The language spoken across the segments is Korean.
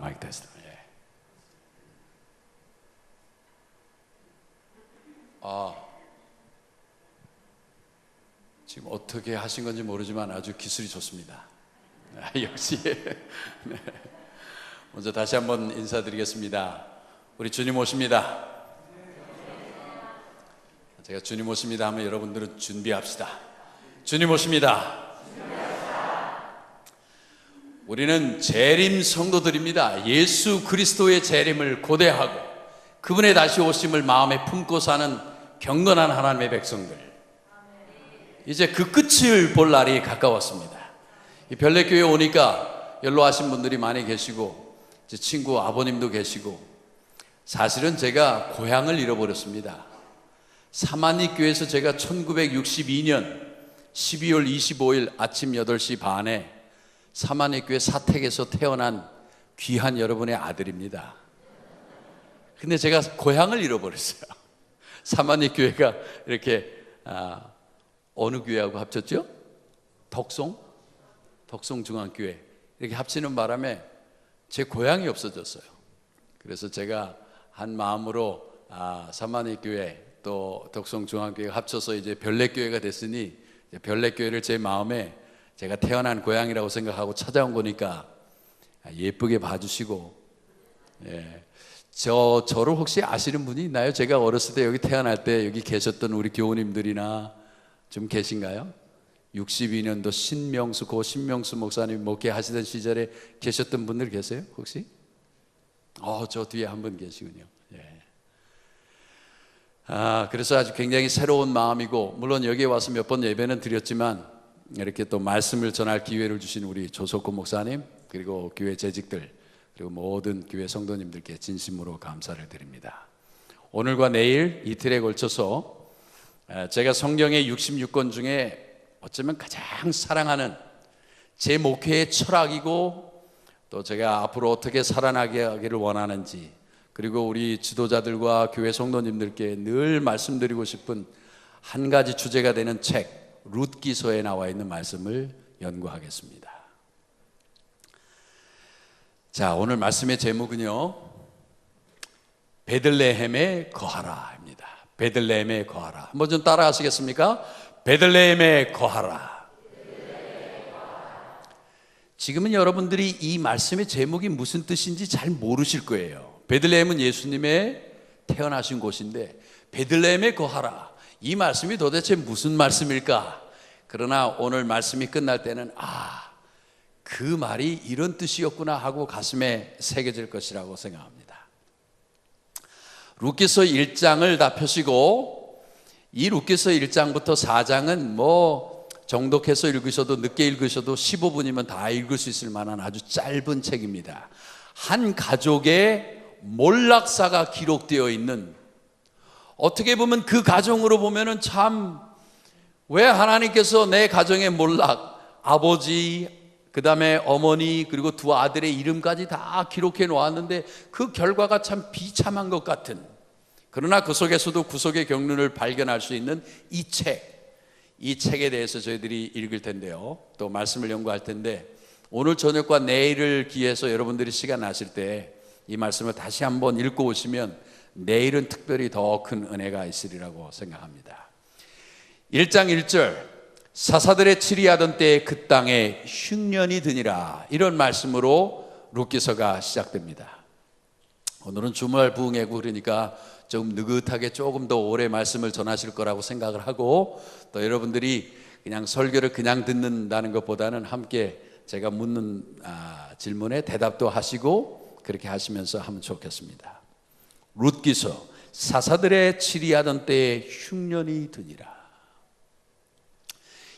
마이크 테스트. 예. 지금 어떻게 하신 건지 모르지만 아주 기술이 좋습니다. 역시. 네. 먼저 다시 한번 인사드리겠습니다. 우리 주님 오십니다. 제가 주님 오십니다 하면 여러분들은 준비합시다. 주님 오십니다. 우리는 재림 성도들입니다. 예수 그리스도의 재림을 고대하고 그분의 다시 오심을 마음에 품고 사는 경건한 하나님의 백성들. 이제 그 끝을 볼 날이 가까웠습니다. 이 별내교회 오니까 연로하신 분들이 많이 계시고 제 친구 아버님도 계시고, 사실은 제가 고향을 잃어버렸습니다. 사만리교회에서 제가 1962년 12월 25일 아침 8시 반에 사만리교회 사택에서 태어난 귀한 여러분의 아들입니다. 근데 제가 고향을 잃어버렸어요. 사만리교회가 이렇게 어느 교회하고 합쳤죠? 덕송중앙교회 이렇게 합치는 바람에 제 고향이 없어졌어요. 그래서 제가 한 마음으로 사만리교회 또 덕송중앙교회가 합쳐서 이제 별내교회가 됐으니 별내교회를 제 마음에 제가 태어난 고향이라고 생각하고 찾아온 거니까 예쁘게 봐주시고, 예. 저를 혹시 아시는 분이 있나요? 제가 어렸을 때 여기 태어날 때 여기 계셨던 우리 교우님들이나 좀 계신가요? 62년도 고 신명수 목사님 목회하시던 시절에 계셨던 분들 계세요? 혹시? 저 뒤에 한 분 계시군요. 예. 그래서 아주 굉장히 새로운 마음이고, 물론 여기에 와서 몇 번 예배는 드렸지만 이렇게 또 말씀을 전할 기회를 주신 우리 조석구 목사님, 그리고 교회 재직들, 그리고 모든 교회 성도님들께 진심으로 감사를 드립니다. 오늘과 내일 이틀에 걸쳐서 제가 성경의 66권 중에 어쩌면 가장 사랑하는 제 목회의 철학이고, 또 제가 앞으로 어떻게 살아나기를 원하는지, 그리고 우리 지도자들과 교회 성도님들께 늘 말씀드리고 싶은 한 가지 주제가 되는 책 룻기서에 나와 있는 말씀을 연구하겠습니다. 자, 오늘 말씀의 제목은요, 베들레헴에 거하라입니다. 베들레헴에 거하라. 한번 좀 따라 하시겠습니까? 베들레헴에 거하라. 지금은 여러분들이 이 말씀의 제목이 무슨 뜻인지 잘 모르실 거예요. 베들레헴은 예수님의 태어나신 곳인데 베들레헴에 거하라, 이 말씀이 도대체 무슨 말씀일까? 그러나 오늘 말씀이 끝날 때는 그 말이 이런 뜻이었구나 하고 가슴에 새겨질 것이라고 생각합니다. 룻기서 1장을 다 펴시고, 이 룻기서 1장부터 4장은 정독해서 읽으셔도 늦게 읽으셔도 15분이면 다 읽을 수 있을 만한 아주 짧은 책입니다. 한 가족의 몰락사가 기록되어 있는, 어떻게 보면 그 가정으로 보면은 참, 왜 하나님께서 내 가정의 몰락, 아버지, 그 다음에 어머니, 그리고 두 아들의 이름까지 다 기록해 놓았는데 그 결과가 참 비참한 것 같은, 그러나 그 속에서도 구속의 경륜을 발견할 수 있는 이 책에 대해서 저희들이 읽을 텐데요, 또 말씀을 연구할 텐데, 오늘 저녁과 내일을 기해서 여러분들이 시간 나실 때 이 말씀을 다시 한번 읽고 오시면 내일은 특별히 더 큰 은혜가 있으리라고 생각합니다. 1장 1절, 사사들의 치리하던 때에 그 땅에 흉년이 드니라, 이런 말씀으로 룻기서가 시작됩니다. 오늘은 주말 부흥회고 그러니까 좀 느긋하게 조금 더 오래 말씀을 전하실 거라고 생각을 하고, 또 여러분들이 그냥 설교를 그냥 듣는다는 것보다는 함께 제가 묻는 질문에 대답도 하시고 그렇게 하시면서 하면 좋겠습니다. 룻기서, 사사들의 치리하던 때에 흉년이 드니라.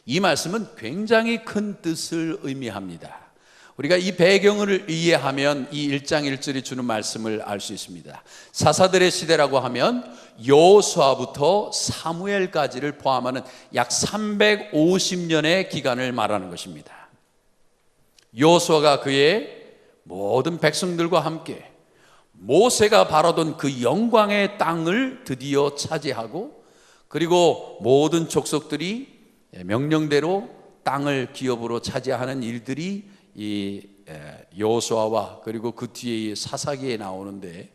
이 말씀은 굉장히 큰 뜻을 의미합니다. 우리가 이 배경을 이해하면 이 1장 1절이 주는 말씀을 알 수 있습니다. 사사들의 시대라고 하면 여호수아부터 사무엘까지를 포함하는 약 350년의 기간을 말하는 것입니다. 여호수아가 그의 모든 백성들과 함께 모세가 바라던 그 영광의 땅을 드디어 차지하고, 그리고 모든 족속들이 명령대로 땅을 기업으로 차지하는 일들이 이 여호수아와 그리고 그 뒤에 사사기에 나오는데,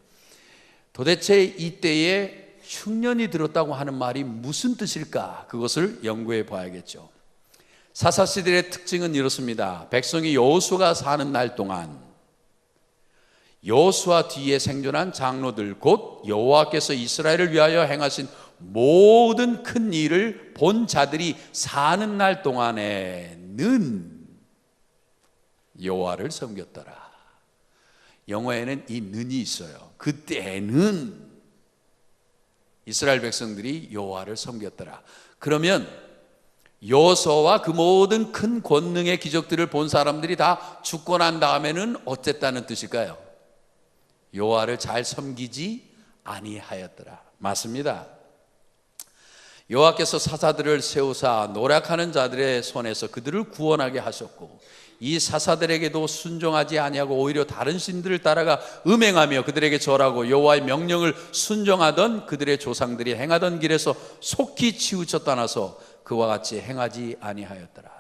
도대체 이때에 흉년이 들었다고 하는 말이 무슨 뜻일까? 그것을 연구해 봐야겠죠. 사사시대의 특징은 이렇습니다. 백성이 여호수아가 사는 날 동안 여호수아 뒤에 생존한 장로들, 곧 여호와께서 이스라엘을 위하여 행하신 모든 큰 일을 본 자들이 사는 날 동안에는 여호와를 섬겼더라. 영어에는 이 는이 있어요. 그때는 이스라엘 백성들이 여호와를 섬겼더라. 그러면 여호수아와 그 모든 큰 권능의 기적들을 본 사람들이 다 죽고 난 다음에는 어쨌다는 뜻일까요? 여호와를 잘 섬기지 아니하였더라. 맞습니다. 여호와께서 사사들을 세우사 노력하는 자들의 손에서 그들을 구원하게 하셨고, 이 사사들에게도 순종하지 아니하고 오히려 다른 신들을 따라가 음행하며 그들에게 절하고 여호와의 명령을 순종하던 그들의 조상들이 행하던 길에서 속히 치우쳐 떠나서 그와 같이 행하지 아니하였더라.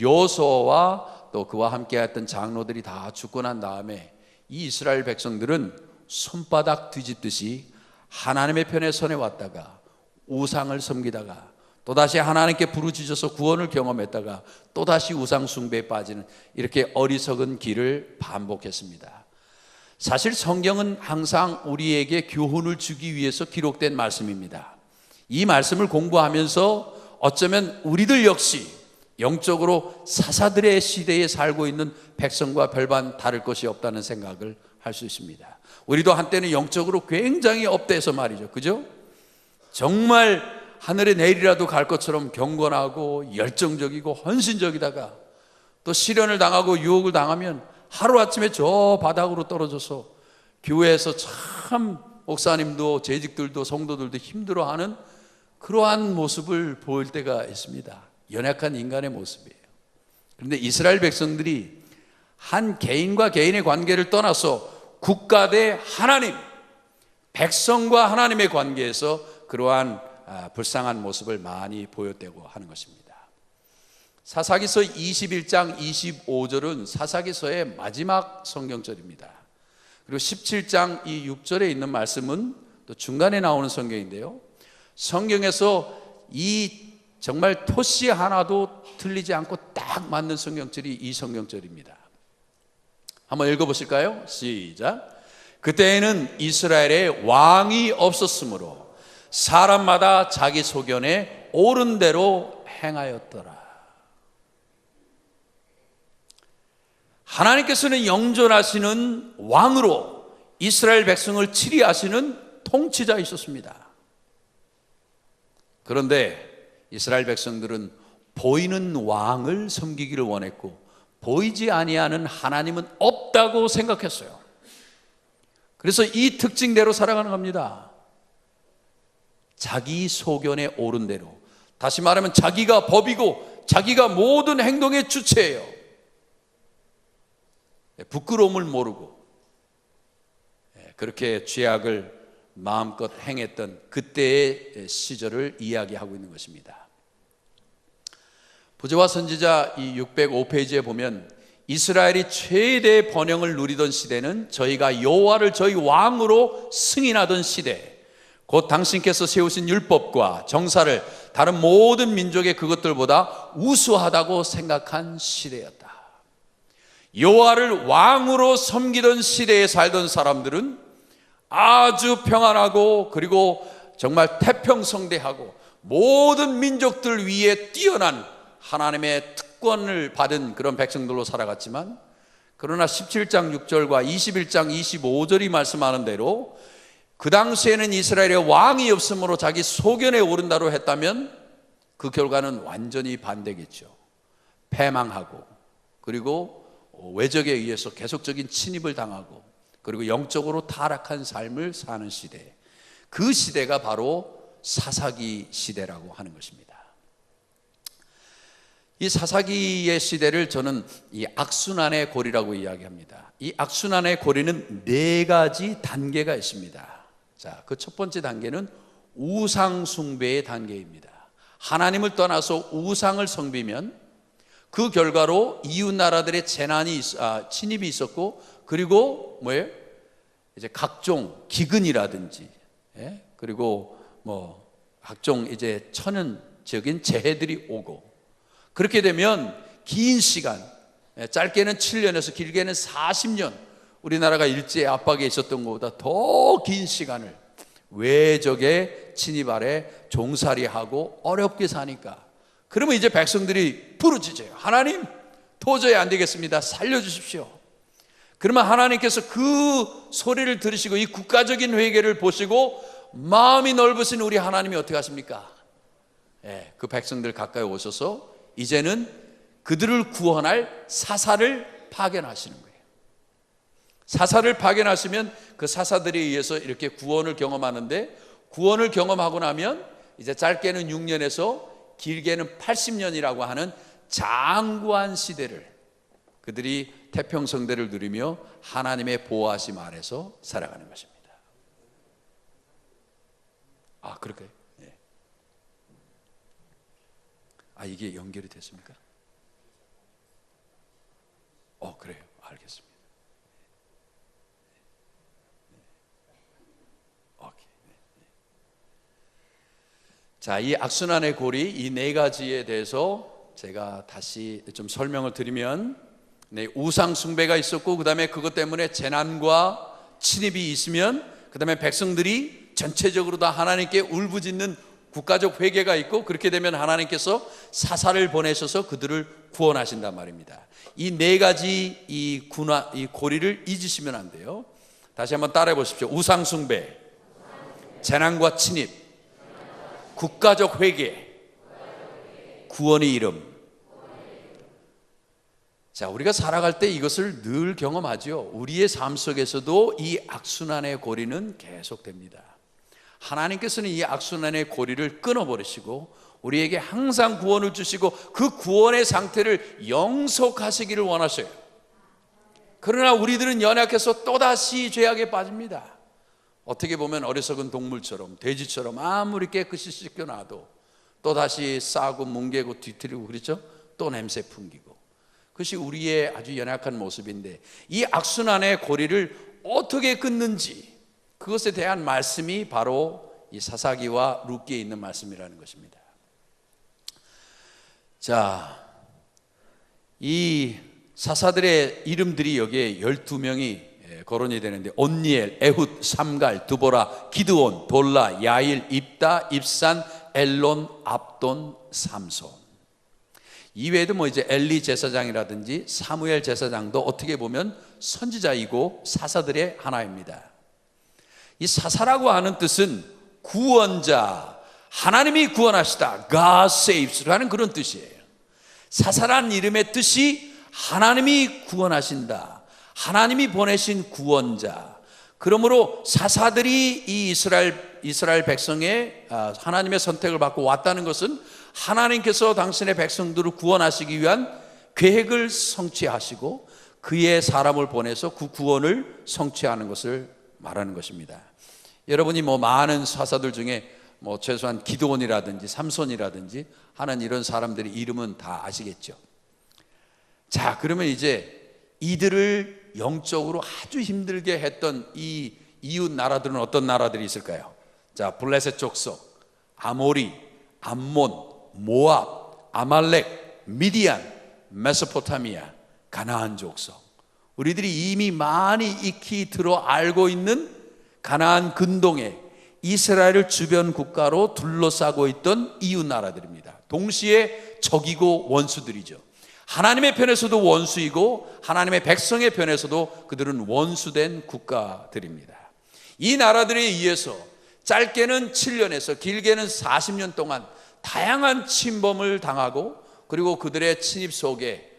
여호수아와 또 그와 함께했던 장로들이 다 죽고 난 다음에 이 이스라엘 백성들은 손바닥 뒤집듯이 하나님의 편에 선에 왔다가 우상을 섬기다가 또다시 하나님께 부르짖어서 구원을 경험했다가 또다시 우상 숭배에 빠지는, 이렇게 어리석은 길을 반복했습니다. 사실 성경은 항상 우리에게 교훈을 주기 위해서 기록된 말씀입니다. 이 말씀을 공부하면서 어쩌면 우리들 역시 영적으로 사사들의 시대에 살고 있는 백성과 별반 다를 것이 없다는 생각을 할 수 있습니다. 우리도 한때는 영적으로 굉장히 업돼서 말이죠, 그죠? 정말 하늘에 내일이라도 갈 것처럼 경건하고 열정적이고 헌신적이다가 또 시련을 당하고 유혹을 당하면 하루아침에 저 바닥으로 떨어져서 교회에서 참 목사님도 재직들도 성도들도 힘들어하는 그러한 모습을 볼 때가 있습니다. 연약한 인간의 모습이에요. 그런데 이스라엘 백성들이 한 개인과 개인의 관계를 떠나서 국가 대 하나님, 백성과 하나님의 관계에서 그러한 불쌍한 모습을 많이 보였다고 하는 것입니다. 사사기서 21장 25절은 사사기서의 마지막 성경절입니다. 그리고 17장 이 6절에 있는 말씀은 또 중간에 나오는 성경인데요, 성경에서 이 정말 토시 하나도 틀리지 않고 딱 맞는 성경절이 이 성경절입니다. 한번 읽어보실까요? 시작. 그때에는 이스라엘에 왕이 없었으므로 사람마다 자기 소견에 옳은 대로 행하였더라. 하나님께서는 영존하시는 왕으로 이스라엘 백성을 치리하시는 통치자 있었습니다. 그런데 이스라엘 백성들은 보이는 왕을 섬기기를 원했고 보이지 아니하는 하나님은 없다고 생각했어요. 그래서 이 특징대로 살아가는 겁니다. 자기 소견에 옳은 대로, 다시 말하면 자기가 법이고 자기가 모든 행동의 주체예요. 부끄러움을 모르고 그렇게 죄악을 마음껏 행했던 그때의 시절을 이야기하고 있는 것입니다. 부조와 선지자 이 605페이지에 보면 이스라엘이 최대의 번영을 누리던 시대는 저희가 여호와를 저희 왕으로 승인하던 시대, 곧 당신께서 세우신 율법과 정사를 다른 모든 민족의 그것들보다 우수하다고 생각한 시대였다. 여호와를 왕으로 섬기던 시대에 살던 사람들은 아주 평안하고 그리고 정말 태평성대하고 모든 민족들 위에 뛰어난 하나님의 특권을 받은 그런 백성들로 살아갔지만, 그러나 17장 6절과 21장 25절이 말씀하는 대로 그 당시에는 이스라엘에 왕이 없으므로 자기 소견에 오른다로 했다면 그 결과는 완전히 반대겠죠. 패망하고 그리고 외적에 의해서 계속적인 침입을 당하고 그리고 영적으로 타락한 삶을 사는 시대, 그 시대가 바로 사사기 시대라고 하는 것입니다. 이 사사기의 시대를 저는 이 악순환의 고리라고 이야기합니다. 이 악순환의 고리는 4가지 단계가 있습니다. 자, 그 첫 번째 단계는 우상 숭배의 단계입니다. 하나님을 떠나서 우상을 섬기면 그 결과로 이웃 나라들의 침입이 있었고, 그리고 뭐예요? 이제 각종 기근이라든지, 예? 그리고 뭐 각종 이제 천연적인 재해들이 오고, 그렇게 되면 긴 시간, 짧게는 7년에서 길게는 40년, 우리나라가 일제 압박에 있었던 것보다 더 긴 시간을 외적의 침입 아래 종살이하고 어렵게 사니까, 그러면 이제 백성들이 부르짖어요. 하나님, 도저히 안 되겠습니다. 살려주십시오. 그러면 하나님께서 그 소리를 들으시고 이 국가적인 회개를 보시고 마음이 넓으신 우리 하나님이 어떻게 하십니까? 그 백성들 가까이 오셔서 이제는 그들을 구원할 사사를 파견하시는 거예요. 사사를 파견하시면 그 사사들에 의해서 이렇게 구원을 경험하는데, 구원을 경험하고 나면 이제 짧게는 6년에서 길게는 80년이라고 하는 장구한 시대를 그들이 태평성대를 누리며 하나님의 보호하심 아래서 살아가는 것입니다. 아, 그럴까요? 네. 아, 이게 연결이 됐습니까? 그래요. 알겠습니다. 오케이. 자, 이 악순환의 고리, 이 네 가지에 대해서 제가 다시 좀 설명을 드리면, 우상 숭배가 있었고, 그 다음에 그것 때문에 재난과 침입이 있으면, 그 다음에 백성들이 전체적으로 다 하나님께 울부짖는 국가적 회개가 있고, 그렇게 되면 하나님께서 사사를 보내셔서 그들을 구원하신단 말입니다. 이 네 가지 이 고리를 잊으시면 안 돼요. 다시 한번 따라해 보십시오. 우상 숭배, 재난과 침입, 국가적 회개, 구원의 이름. 자, 우리가 살아갈 때 이것을 늘 경험하죠. 우리의 삶 속에서도 이 악순환의 고리는 계속됩니다. 하나님께서는 이 악순환의 고리를 끊어버리시고 우리에게 항상 구원을 주시고 그 구원의 상태를 영속하시기를 원하셔요. 그러나 우리들은 연약해서 또다시 죄악에 빠집니다. 어떻게 보면 어리석은 동물처럼, 돼지처럼 아무리 깨끗이 씻겨놔도 또다시 싸고 뭉개고 뒤틀리고 그렇죠? 또 냄새 풍기고. 그것이 우리의 아주 연약한 모습인데, 이 악순환의 고리를 어떻게 끊는지, 그것에 대한 말씀이 바로 이 사사기와 룻기에 있는 말씀이라는 것입니다. 자, 이 사사들의 이름들이 여기에 12명이 거론이 되는데, 온니엘, 에훗, 삼갈, 드보라, 기드온, 돌라, 야일, 입다, 입산, 엘론, 압돈, 삼손. 이외에도 뭐 이제 엘리 제사장이라든지 사무엘 제사장도 어떻게 보면 선지자이고 사사들의 하나입니다. 이 사사라고 하는 뜻은 구원자, 하나님이 구원하시다, God saves라는 그런 뜻이에요. 사사란 이름의 뜻이 하나님이 구원하신다, 하나님이 보내신 구원자. 그러므로 사사들이 이 이스라엘 백성의 하나님의 선택을 받고 왔다는 것은 하나님께서 당신의 백성들을 구원하시기 위한 계획을 성취하시고 그의 사람을 보내서 그 구원을 성취하는 것을 말하는 것입니다. 여러분이 뭐 많은 사사들 중에 뭐 최소한 기드온이라든지 삼손이라든지 하는 이런 사람들의 이름은 다 아시겠죠. 자, 그러면 이제 이들을 영적으로 아주 힘들게 했던 이 이웃 나라들은 어떤 나라들이 있을까요? 자, 블레셋 족속, 아모리, 암몬, 모압, 아말렉, 미디안, 메소포타미아, 가나안 족속. 우리들이 이미 많이 익히 들어 알고 있는 가나안 근동에 이스라엘을 주변 국가로 둘러싸고 있던 이웃 나라들입니다. 동시에 적이고 원수들이죠. 하나님의 편에서도 원수이고 하나님의 백성의 편에서도 그들은 원수된 국가들입니다. 이 나라들에 의해서 짧게는 7년에서 길게는 40년 동안 다양한 침범을 당하고, 그리고 그들의 침입 속에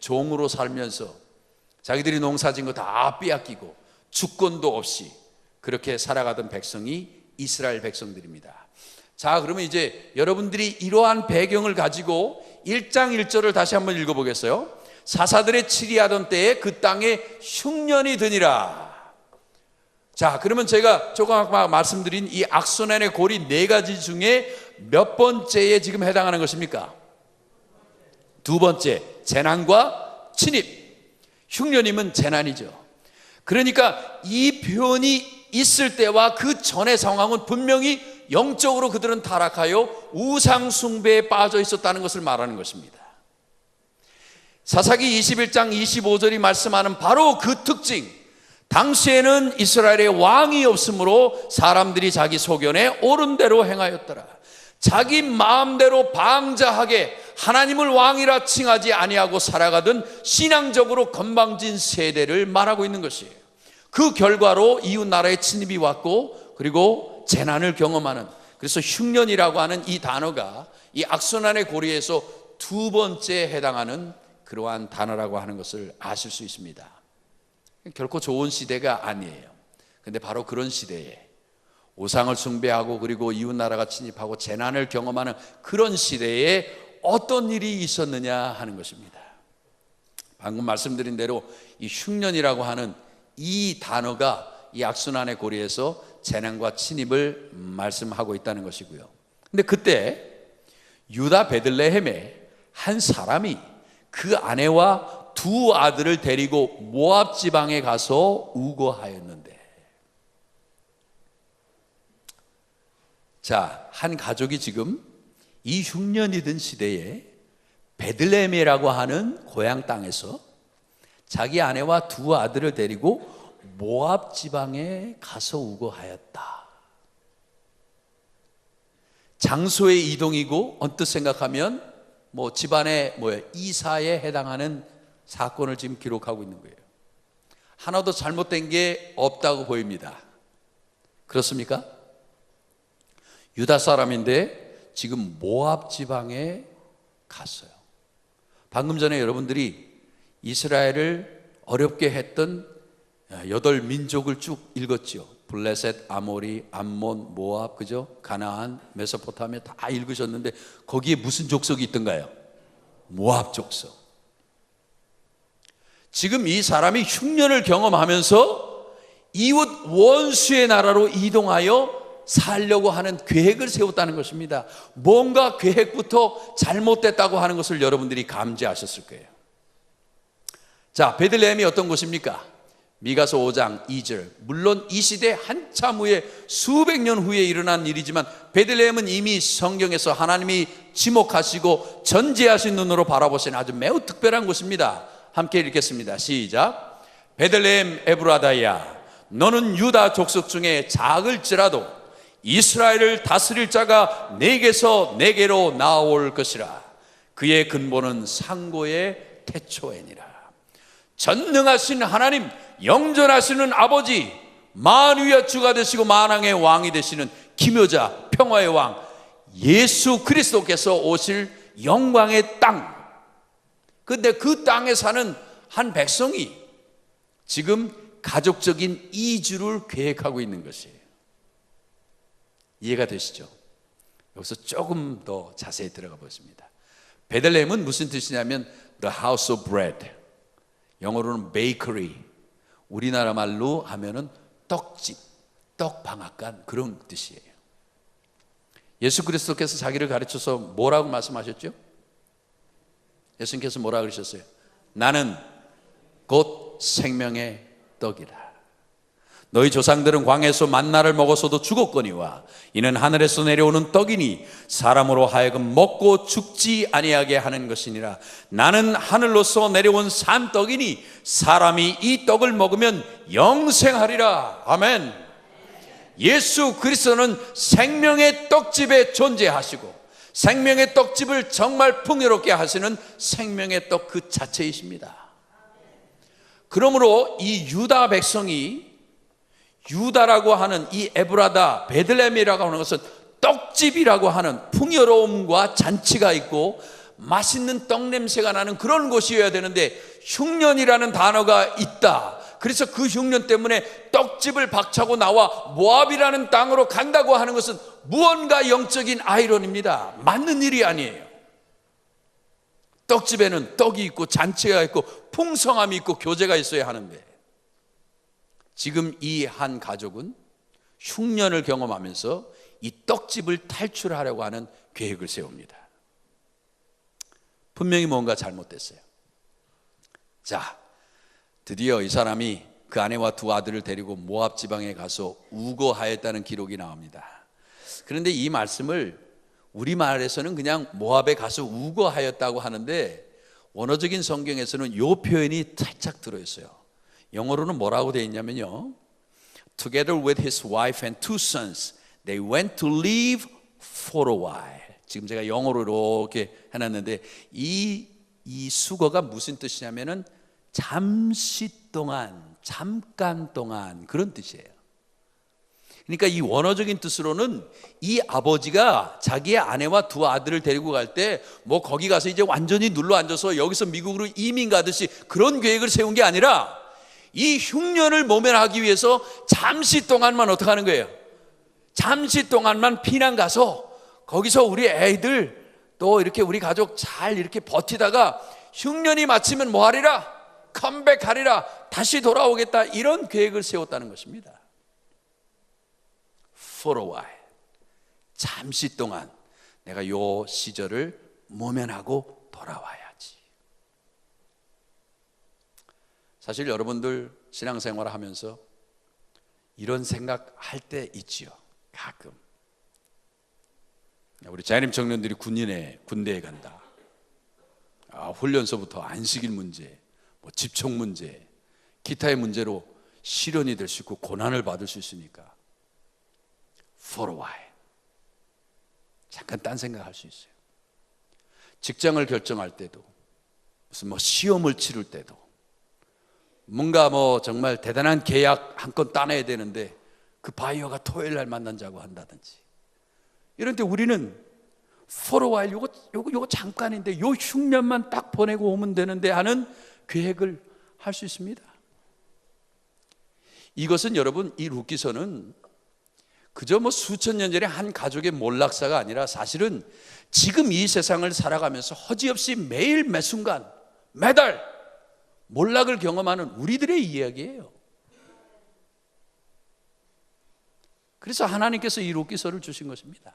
종으로 살면서 자기들이 농사진 거 다 빼앗기고 주권도 없이 그렇게 살아가던 백성이 이스라엘 백성들입니다. 자, 그러면 이제 여러분들이 이러한 배경을 가지고 1장 1절을 다시 한번 읽어보겠어요. 사사들의 치리하던 때에 그 땅에 흉년이 드니라. 자, 그러면 제가 조금 아까 말씀드린 이 악순환의 고리 네 가지 중에 몇 번째에 지금 해당하는 것입니까? 두 번째, 재난과 침입. 흉년이면 재난이죠. 그러니까 이 표현이 있을 때와 그 전의 상황은 분명히 영적으로 그들은 타락하여 우상 숭배에 빠져 있었다는 것을 말하는 것입니다. 사사기 21장 25절이 말씀하는 바로 그 특징, 당시에는 이스라엘에 왕이 없으므로 사람들이 자기 소견에 옳은 대로 행하였더라. 자기 마음대로 방자하게 하나님을 왕이라 칭하지 아니하고 살아가던 신앙적으로 건방진 세대를 말하고 있는 것이에요. 그 결과로 이웃 나라의 침입이 왔고 그리고 재난을 경험하는, 그래서 흉년이라고 하는 이 단어가 이 악순환의 고리에서 두 번째 해당하는 그러한 단어라고 하는 것을 아실 수 있습니다. 결코 좋은 시대가 아니에요. 근데 바로 그런 시대에 우상을 숭배하고 그리고 이웃 나라가 침입하고 재난을 경험하는 그런 시대에 어떤 일이 있었느냐 하는 것입니다. 방금 말씀드린 대로 이 흉년이라고 하는 이 단어가 이 악순환의 고리에서 재난과 침입을 말씀하고 있다는 것이고요. 근데 그때 유다 베들레헴에 한 사람이 그 아내와 두 아들을 데리고 모압 지방에 가서 우거하였는데, 자, 한 가족이 지금 이 흉년이 든 시대에 베들레헴이라고 하는 고향 땅에서 자기 아내와 두 아들을 데리고 모압 지방에 가서 우거하였다. 장소의 이동이고 언뜻 생각하면 뭐 집안의 이사에 해당하는 사건을 지금 기록하고 있는 거예요. 하나도 잘못된 게 없다고 보입니다. 그렇습니까? 유다 사람인데 지금 모압 지방에 갔어요. 방금 전에 여러분들이 이스라엘을 어렵게 했던 8민족을 쭉 읽었죠. 블레셋, 아모리, 암몬, 모압, 그죠? 가나안, 메소포타미아 다 읽으셨는데 거기에 무슨 족속이 있던가요? 모압 족속. 지금 이 사람이 흉년을 경험하면서 이웃 원수의 나라로 이동하여 살려고 하는 계획을 세웠다는 것입니다. 뭔가 계획부터 잘못됐다고 하는 것을 여러분들이 감지하셨을 거예요. 자, 베들레헴이 어떤 곳입니까? 미가서 5장 2절. 물론 이 시대 한참 후에 수백 년 후에 일어난 일이지만 베들레헴은 이미 성경에서 하나님이 지목하시고 전지하신 눈으로 바라보신 아주 매우 특별한 곳입니다. 함께 읽겠습니다. 시작. 베들레헴 에브라다야, 너는 유다 족속 중에 작을지라도 이스라엘을 다스릴 자가 내게서 내게로 나올 것이라. 그의 근본은 상고의 태초에니라. 전능하신 하나님, 영존하시는 아버지, 만유의 주가 되시고 만왕의 왕이 되시는 기묘자, 평화의 왕 예수 그리스도께서 오실 영광의 땅. 근데 그 땅에 사는 한 백성이 지금 가족적인 이주를 계획하고 있는 것이에요. 이해가 되시죠? 여기서 조금 더 자세히 들어가 보겠습니다. 베들레헴은 무슨 뜻이냐면 the house of bread, 영어로는 bakery, 우리나라 말로 하면은 떡집, 떡방앗간, 그런 뜻이에요. 예수 그리스도께서 자기를 가르쳐서 뭐라고 말씀하셨죠? 예수님께서 뭐라고 그러셨어요? 나는 곧 생명의 떡이라. 너희 조상들은 광야에서 만나를 먹어서도 죽었거니와 이는 하늘에서 내려오는 떡이니 사람으로 하여금 먹고 죽지 아니하게 하는 것이니라. 나는 하늘로서 내려온 산떡이니 사람이 이 떡을 먹으면 영생하리라. 아멘. 예수 그리스도는 생명의 떡집에 존재하시고 생명의 떡집을 정말 풍요롭게 하시는 생명의 떡 그 자체이십니다. 그러므로 이 유다 백성이, 유다라고 하는 이 에브라다, 베들레헴이라고 하는 것은 떡집이라고 하는 풍요로움과 잔치가 있고 맛있는 떡 냄새가 나는 그런 곳이어야 되는데 흉년이라는 단어가 있다. 그래서 그 흉년 때문에 떡집을 박차고 나와 모압이라는 땅으로 간다고 하는 것은 무언가 영적인 아이러니입니다. 맞는 일이 아니에요. 떡집에는 떡이 있고 잔치가 있고 풍성함이 있고 교제가 있어야 하는데 지금 이 한 가족은 흉년을 경험하면서 이 떡집을 탈출하려고 하는 계획을 세웁니다. 분명히 뭔가 잘못됐어요. 자, 드디어 이 사람이 그 아내와 두 아들을 데리고 모압 지방에 가서 우거하였다는 기록이 나옵니다. 그런데 이 말씀을 우리말에서는 그냥 모압에 가서 우거하였다고 하는데 원어적인 성경에서는 이 표현이 살짝 들어있어요. 영어로는 뭐라고 되어 있냐면요, Together with his wife and two sons, they went to live for a while. 지금 제가 영어로 이렇게 해놨는데 이 수거가 무슨 뜻이냐면은 잠시 동안, 잠깐 동안, 그런 뜻이에요. 그러니까 이 원어적인 뜻으로는 이 아버지가 자기의 아내와 두 아들을 데리고 갈 때 뭐 거기 가서 이제 완전히 눌러 앉아서 여기서 미국으로 이민 가듯이 그런 계획을 세운 게 아니라 이 흉년을 모면하기 위해서 잠시 동안만 어떻게 하는 거예요? 잠시 동안만 피난 가서 거기서 우리 애들 또 이렇게 우리 가족 잘 이렇게 버티다가 흉년이 마치면 뭐 하리라? 컴백하리라, 다시 돌아오겠다, 이런 계획을 세웠다는 것입니다. For a while, 잠시 동안 내가 요 시절을 모면하고 돌아와야지. 사실 여러분들 신앙생활을 하면서 이런 생각할 때 있지요. 가끔 우리 자연임 청년들이 군대에 간다, 훈련소부터 안식일 문제, 뭐 집총 문제, 기타의 문제로 시련이 될 수 있고 고난을 받을 수 있으니까 For a while, 잠깐 딴 생각할 수 있어요. 직장을 결정할 때도, 무슨 뭐 시험을 치를 때도, 뭔가 뭐 정말 대단한 계약 한 건 따내야 되는데 그 바이어가 토요일 날 만난다고 한다든지, 이런 때 우리는 For a while, 요거 잠깐인데 요 흉년만 딱 보내고 오면 되는데 하는 계획을 할 수 있습니다. 이것은 여러분, 이 룻기서는 그저 뭐 수천 년 전에 한 가족의 몰락사가 아니라 사실은 지금 이 세상을 살아가면서 허지없이 매일 매순간 매달 몰락을 경험하는 우리들의 이야기예요. 그래서 하나님께서 이 룻기서를 주신 것입니다.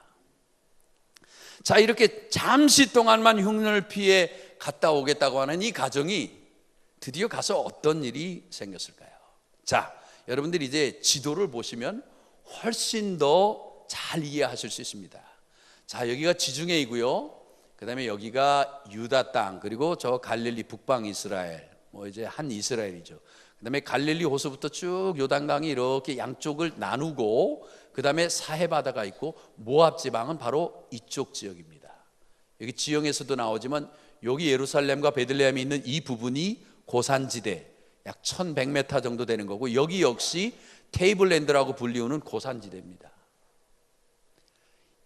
자, 이렇게 잠시 동안만 흉년을 피해 갔다 오겠다고 하는 이 가정이 드디어 가서 어떤 일이 생겼을까요? 자, 여러분들이 이제 지도를 보시면 훨씬 더 잘 이해하실 수 있습니다. 자, 여기가 지중해이고요, 그 다음에 여기가 유다 땅, 그리고 저 갈릴리 북방 이스라엘, 뭐 이제 한 이스라엘이죠. 그 다음에 갈릴리 호수부터 쭉 요단강이 이렇게 양쪽을 나누고, 그 다음에 사해바다가 있고, 모압 지방은 바로 이쪽 지역입니다. 여기 지형에서도 나오지만 여기 예루살렘과 베들레헴이 있는 이 부분이 고산지대, 약 1100m 정도 되는 거고, 여기 역시 테이블랜드라고 불리우는 고산지대입니다.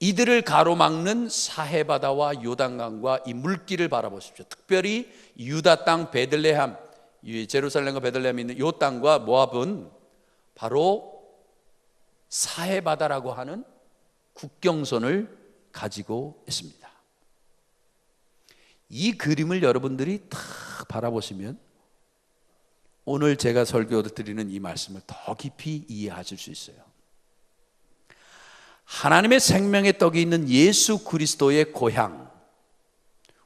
이들을 가로막는 사해바다와 요단강과 이 물길을 바라보십시오. 특별히 유다 땅 베들레헴, 제루살렘과 베들레헴이 있는 이 땅과 모압은 바로 사해바다라고 하는 국경선을 가지고 있습니다. 이 그림을 여러분들이 딱 바라보시면 오늘 제가 설교드리는 이 말씀을 더 깊이 이해하실 수 있어요. 하나님의 생명의 떡이 있는 예수 그리스도의 고향,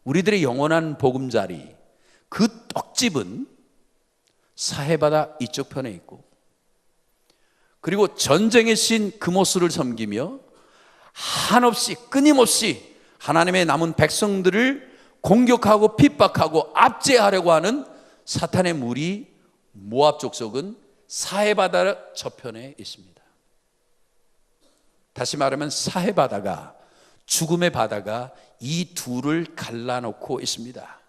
우리들의 영원한 보금자리, 그 떡집은 사해바다 이쪽 편에 있고, 그리고 전쟁의 신 그모스를 섬기며 한없이 끊임없이 하나님의 남은 백성들을 공격하고 핍박하고 압제하려고 하는 사탄의 무리 모압 족속은 사해바다 저편에 있습니다. 다시 말하면 사해바다가, 죽음의 바다가 이 둘을 갈라놓고 있습니다.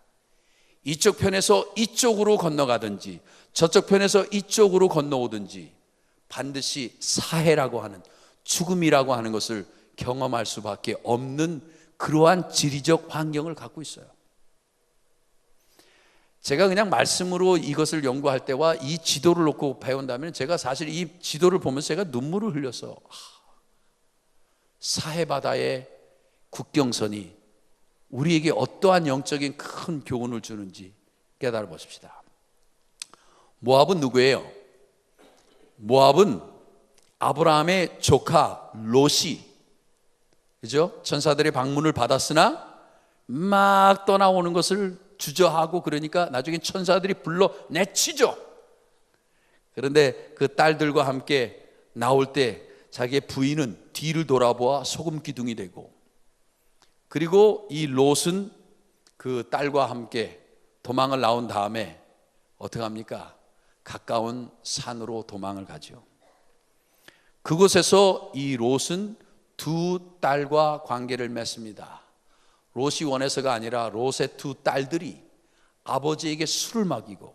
이쪽 편에서 이쪽으로 건너가든지 저쪽 편에서 이쪽으로 건너오든지 반드시 사해라고 하는, 죽음이라고 하는 것을 경험할 수밖에 없는 그러한 지리적 환경을 갖고 있어요. 제가 그냥 말씀으로 이것을 연구할 때와 이 지도를 놓고 배운다면, 제가 사실 이 지도를 보면서 제가 눈물을 흘려서 사해바다의 국경선이 우리에게 어떠한 영적인 큰 교훈을 주는지 깨달아 보십시다. 모압은 누구예요? 모압은 아브라함의 조카 롯이, 그죠? 천사들의 방문을 받았으나 막 떠나오는 것을 주저하고 그러니까 나중에 천사들이 불러 내치죠. 그런데 그 딸들과 함께 나올 때 자기의 부인은 뒤를 돌아보아 소금 기둥이 되고, 그리고 이 롯은 그 딸과 함께 도망을 나온 다음에 어떻게 합니까? 가까운 산으로 도망을 가죠. 그곳에서 이 롯은 두 딸과 관계를 맺습니다. 롯이 원해서가 아니라 롯의 두 딸들이 아버지에게 술을 먹이고,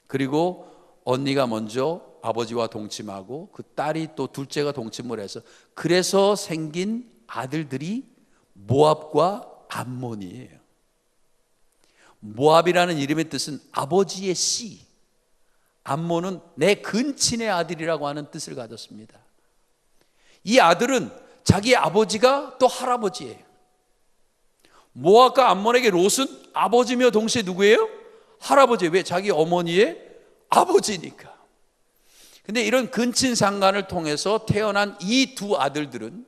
그리고 언니가 먼저 아버지와 동침하고 그 딸이 또 둘째가 동침을 해서, 그래서 생긴 아들들이 모압과 암몬이에요. 모압이라는 이름의 뜻은 아버지의 씨, 암몬은 내 근친의 아들이라고 하는 뜻을 가졌습니다. 이 아들은 자기 아버지가 또 할아버지예요. 모압과 암몬에게 롯은 아버지며 동시에 누구예요? 할아버지예요. 왜? 자기 어머니의 아버지니까. 근데 이런 근친 상간을 통해서 태어난 이 두 아들들은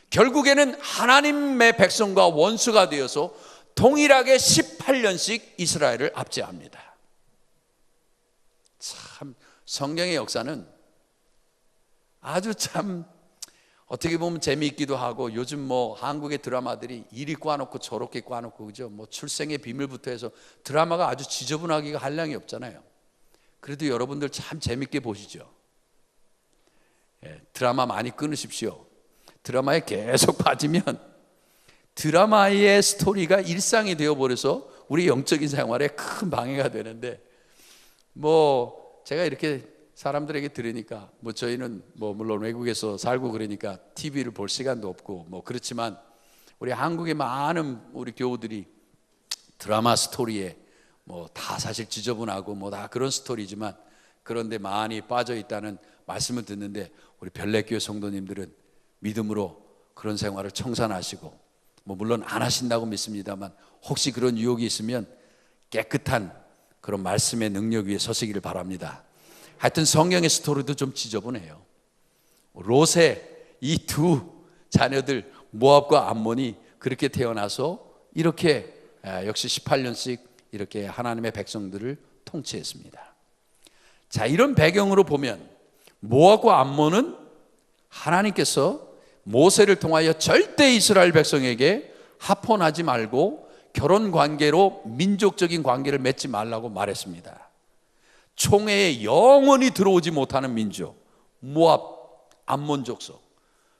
결국에는 하나님의 백성과 원수가 되어서 동일하게 18년씩 이스라엘을 압제합니다. 참 성경의 역사는 아주 참 어떻게 보면 재미있기도 하고, 요즘 뭐 한국의 드라마들이 이리 꽈놓고 저렇게 꽈놓고, 그죠? 뭐 출생의 비밀부터 해서 드라마가 아주 지저분하기가 한량이 없잖아요. 그래도 여러분들 참 재밌게 보시죠. 드라마 많이 끊으십시오. 드라마에 계속 빠지면 드라마의 스토리가 일상이 되어버려서 우리 영적인 생활에 큰 방해가 되는데, 뭐 제가 이렇게 사람들에게 들으니까, 뭐 저희는 뭐 물론 외국에서 살고 그러니까 TV를 볼 시간도 없고 뭐 그렇지만, 우리 한국의 많은 우리 교우들이 드라마 스토리에 뭐 다 사실 지저분하고 뭐 다 그런 스토리지만, 그런데 많이 빠져 있다는 말씀을 듣는데, 우리 별내교회 성도님들은 믿음으로 그런 생활을 청산하시고, 뭐 물론 안 하신다고 믿습니다만, 혹시 그런 유혹이 있으면 깨끗한 그런 말씀의 능력 위에 서시기를 바랍니다. 하여튼 성경의 스토리도 좀 지저분해요. 롯의 이 두 자녀들 모압과 암몬이 그렇게 태어나서 이렇게 역시 18년씩 이렇게 하나님의 백성들을 통치했습니다. 자, 이런 배경으로 보면 모압과 암몬은 하나님께서 모세를 통하여 절대 이스라엘 백성에게 합혼하지 말고 결혼 관계로 민족적인 관계를 맺지 말라고 말했습니다. 총회에 영원히 들어오지 못하는 민족 모압, 암몬 족속.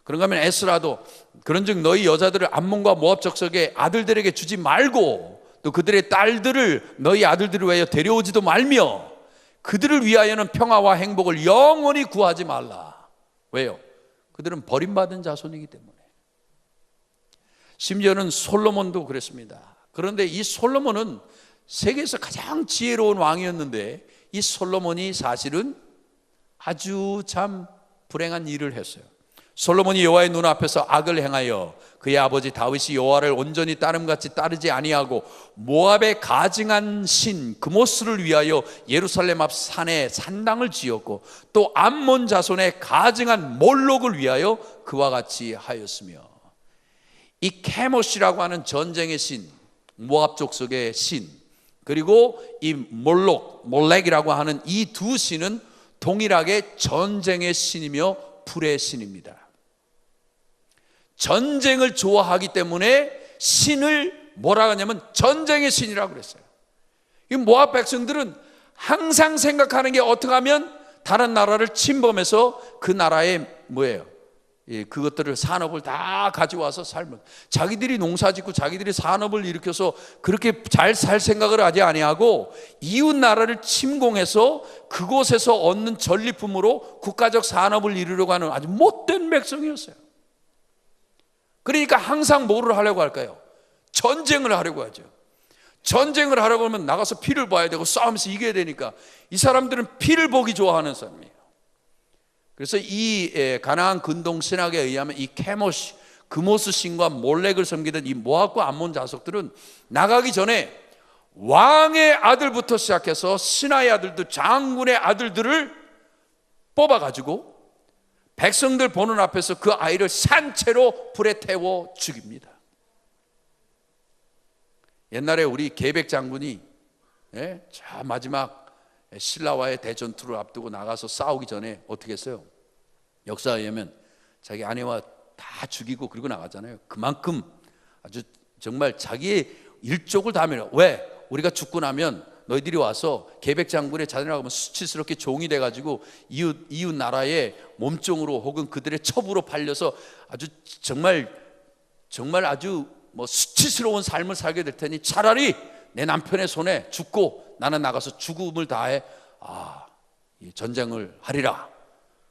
그런가 하면 에스라도 그런즉 너희 여자들을 암몬과 모압 족속의 아들들에게 주지 말고, 또 그들의 딸들을 너희 아들들을 위하여 데려오지도 말며 그들을 위하여는 평화와 행복을 영원히 구하지 말라. 왜요? 그들은 버림받은 자손이기 때문에. 심지어는 솔로몬도 그랬습니다. 그런데 이 솔로몬은 세계에서 가장 지혜로운 왕이었는데, 이 솔로몬이 사실은 아주 참 불행한 일을 했어요. 솔로몬이 여호와의 눈앞에서 악을 행하여 그의 아버지 다윗이 여호와를 온전히 따름같이 따르지 아니하고 모압의 가증한 신 그모스를 위하여 예루살렘 앞 산에 산당을 지었고, 또 암몬 자손의 가증한 몰록을 위하여 그와 같이 하였으며, 이 케모시라고 하는 전쟁의 신, 모압 족속의 신, 그리고 이 몰렉이라고 하는 이 두 신은 동일하게 전쟁의 신이며 불의 신입니다. 전쟁을 좋아하기 때문에 신을 뭐라 하냐면 전쟁의 신이라고 그랬어요. 이 모압 백성들은 항상 생각하는 게 어떻게 하면 다른 나라를 침범해서 그 나라의 뭐예요? 그것들을 산업을 다 가져와서 살면, 자기들이 농사짓고 자기들이 산업을 일으켜서 그렇게 잘 살 생각을 하지 아니하고 이웃 나라를 침공해서 그곳에서 얻는 전리품으로 국가적 산업을 이루려고 하는 아주 못된 백성이었어요. 그러니까 항상 뭐를 하려고 할까요? 전쟁을 하려고 하죠. 전쟁을 하려고 하면 나가서 피를 봐야 되고 싸우면서 이겨야 되니까 이 사람들은 피를 보기 좋아하는 사람이에요. 그래서 이 가나안 근동 신학에 의하면 이 케모시, 그모스 신과 몰렉을 섬기던 이 모압과 암몬 자손들은 나가기 전에 왕의 아들부터 시작해서 신하의 아들들, 장군의 아들들을 뽑아가지고 백성들 보는 앞에서 그 아이를 산채로 불에 태워 죽입니다. 옛날에 우리 계백 장군이 저 마지막 신라와의 대전투를 앞두고 나가서 싸우기 전에 어떻게 했어요? 역사에 의하면 자기 아내와 다 죽이고 그리고 나가잖아요. 그만큼 아주 정말 자기의 일족을 다 밀어. 왜? 우리가 죽고 나면 너희들이 와서 계백 장군의 자녀라고 하면 수치스럽게 종이 돼가지고 이웃 나라의 몸종으로 혹은 그들의 첩으로 팔려서 아주 정말 아주 뭐 수치스러운 삶을 살게 될 테니 차라리 내 남편의 손에 죽고 나는 나가서 죽음을 다해 이 전쟁을 하리라.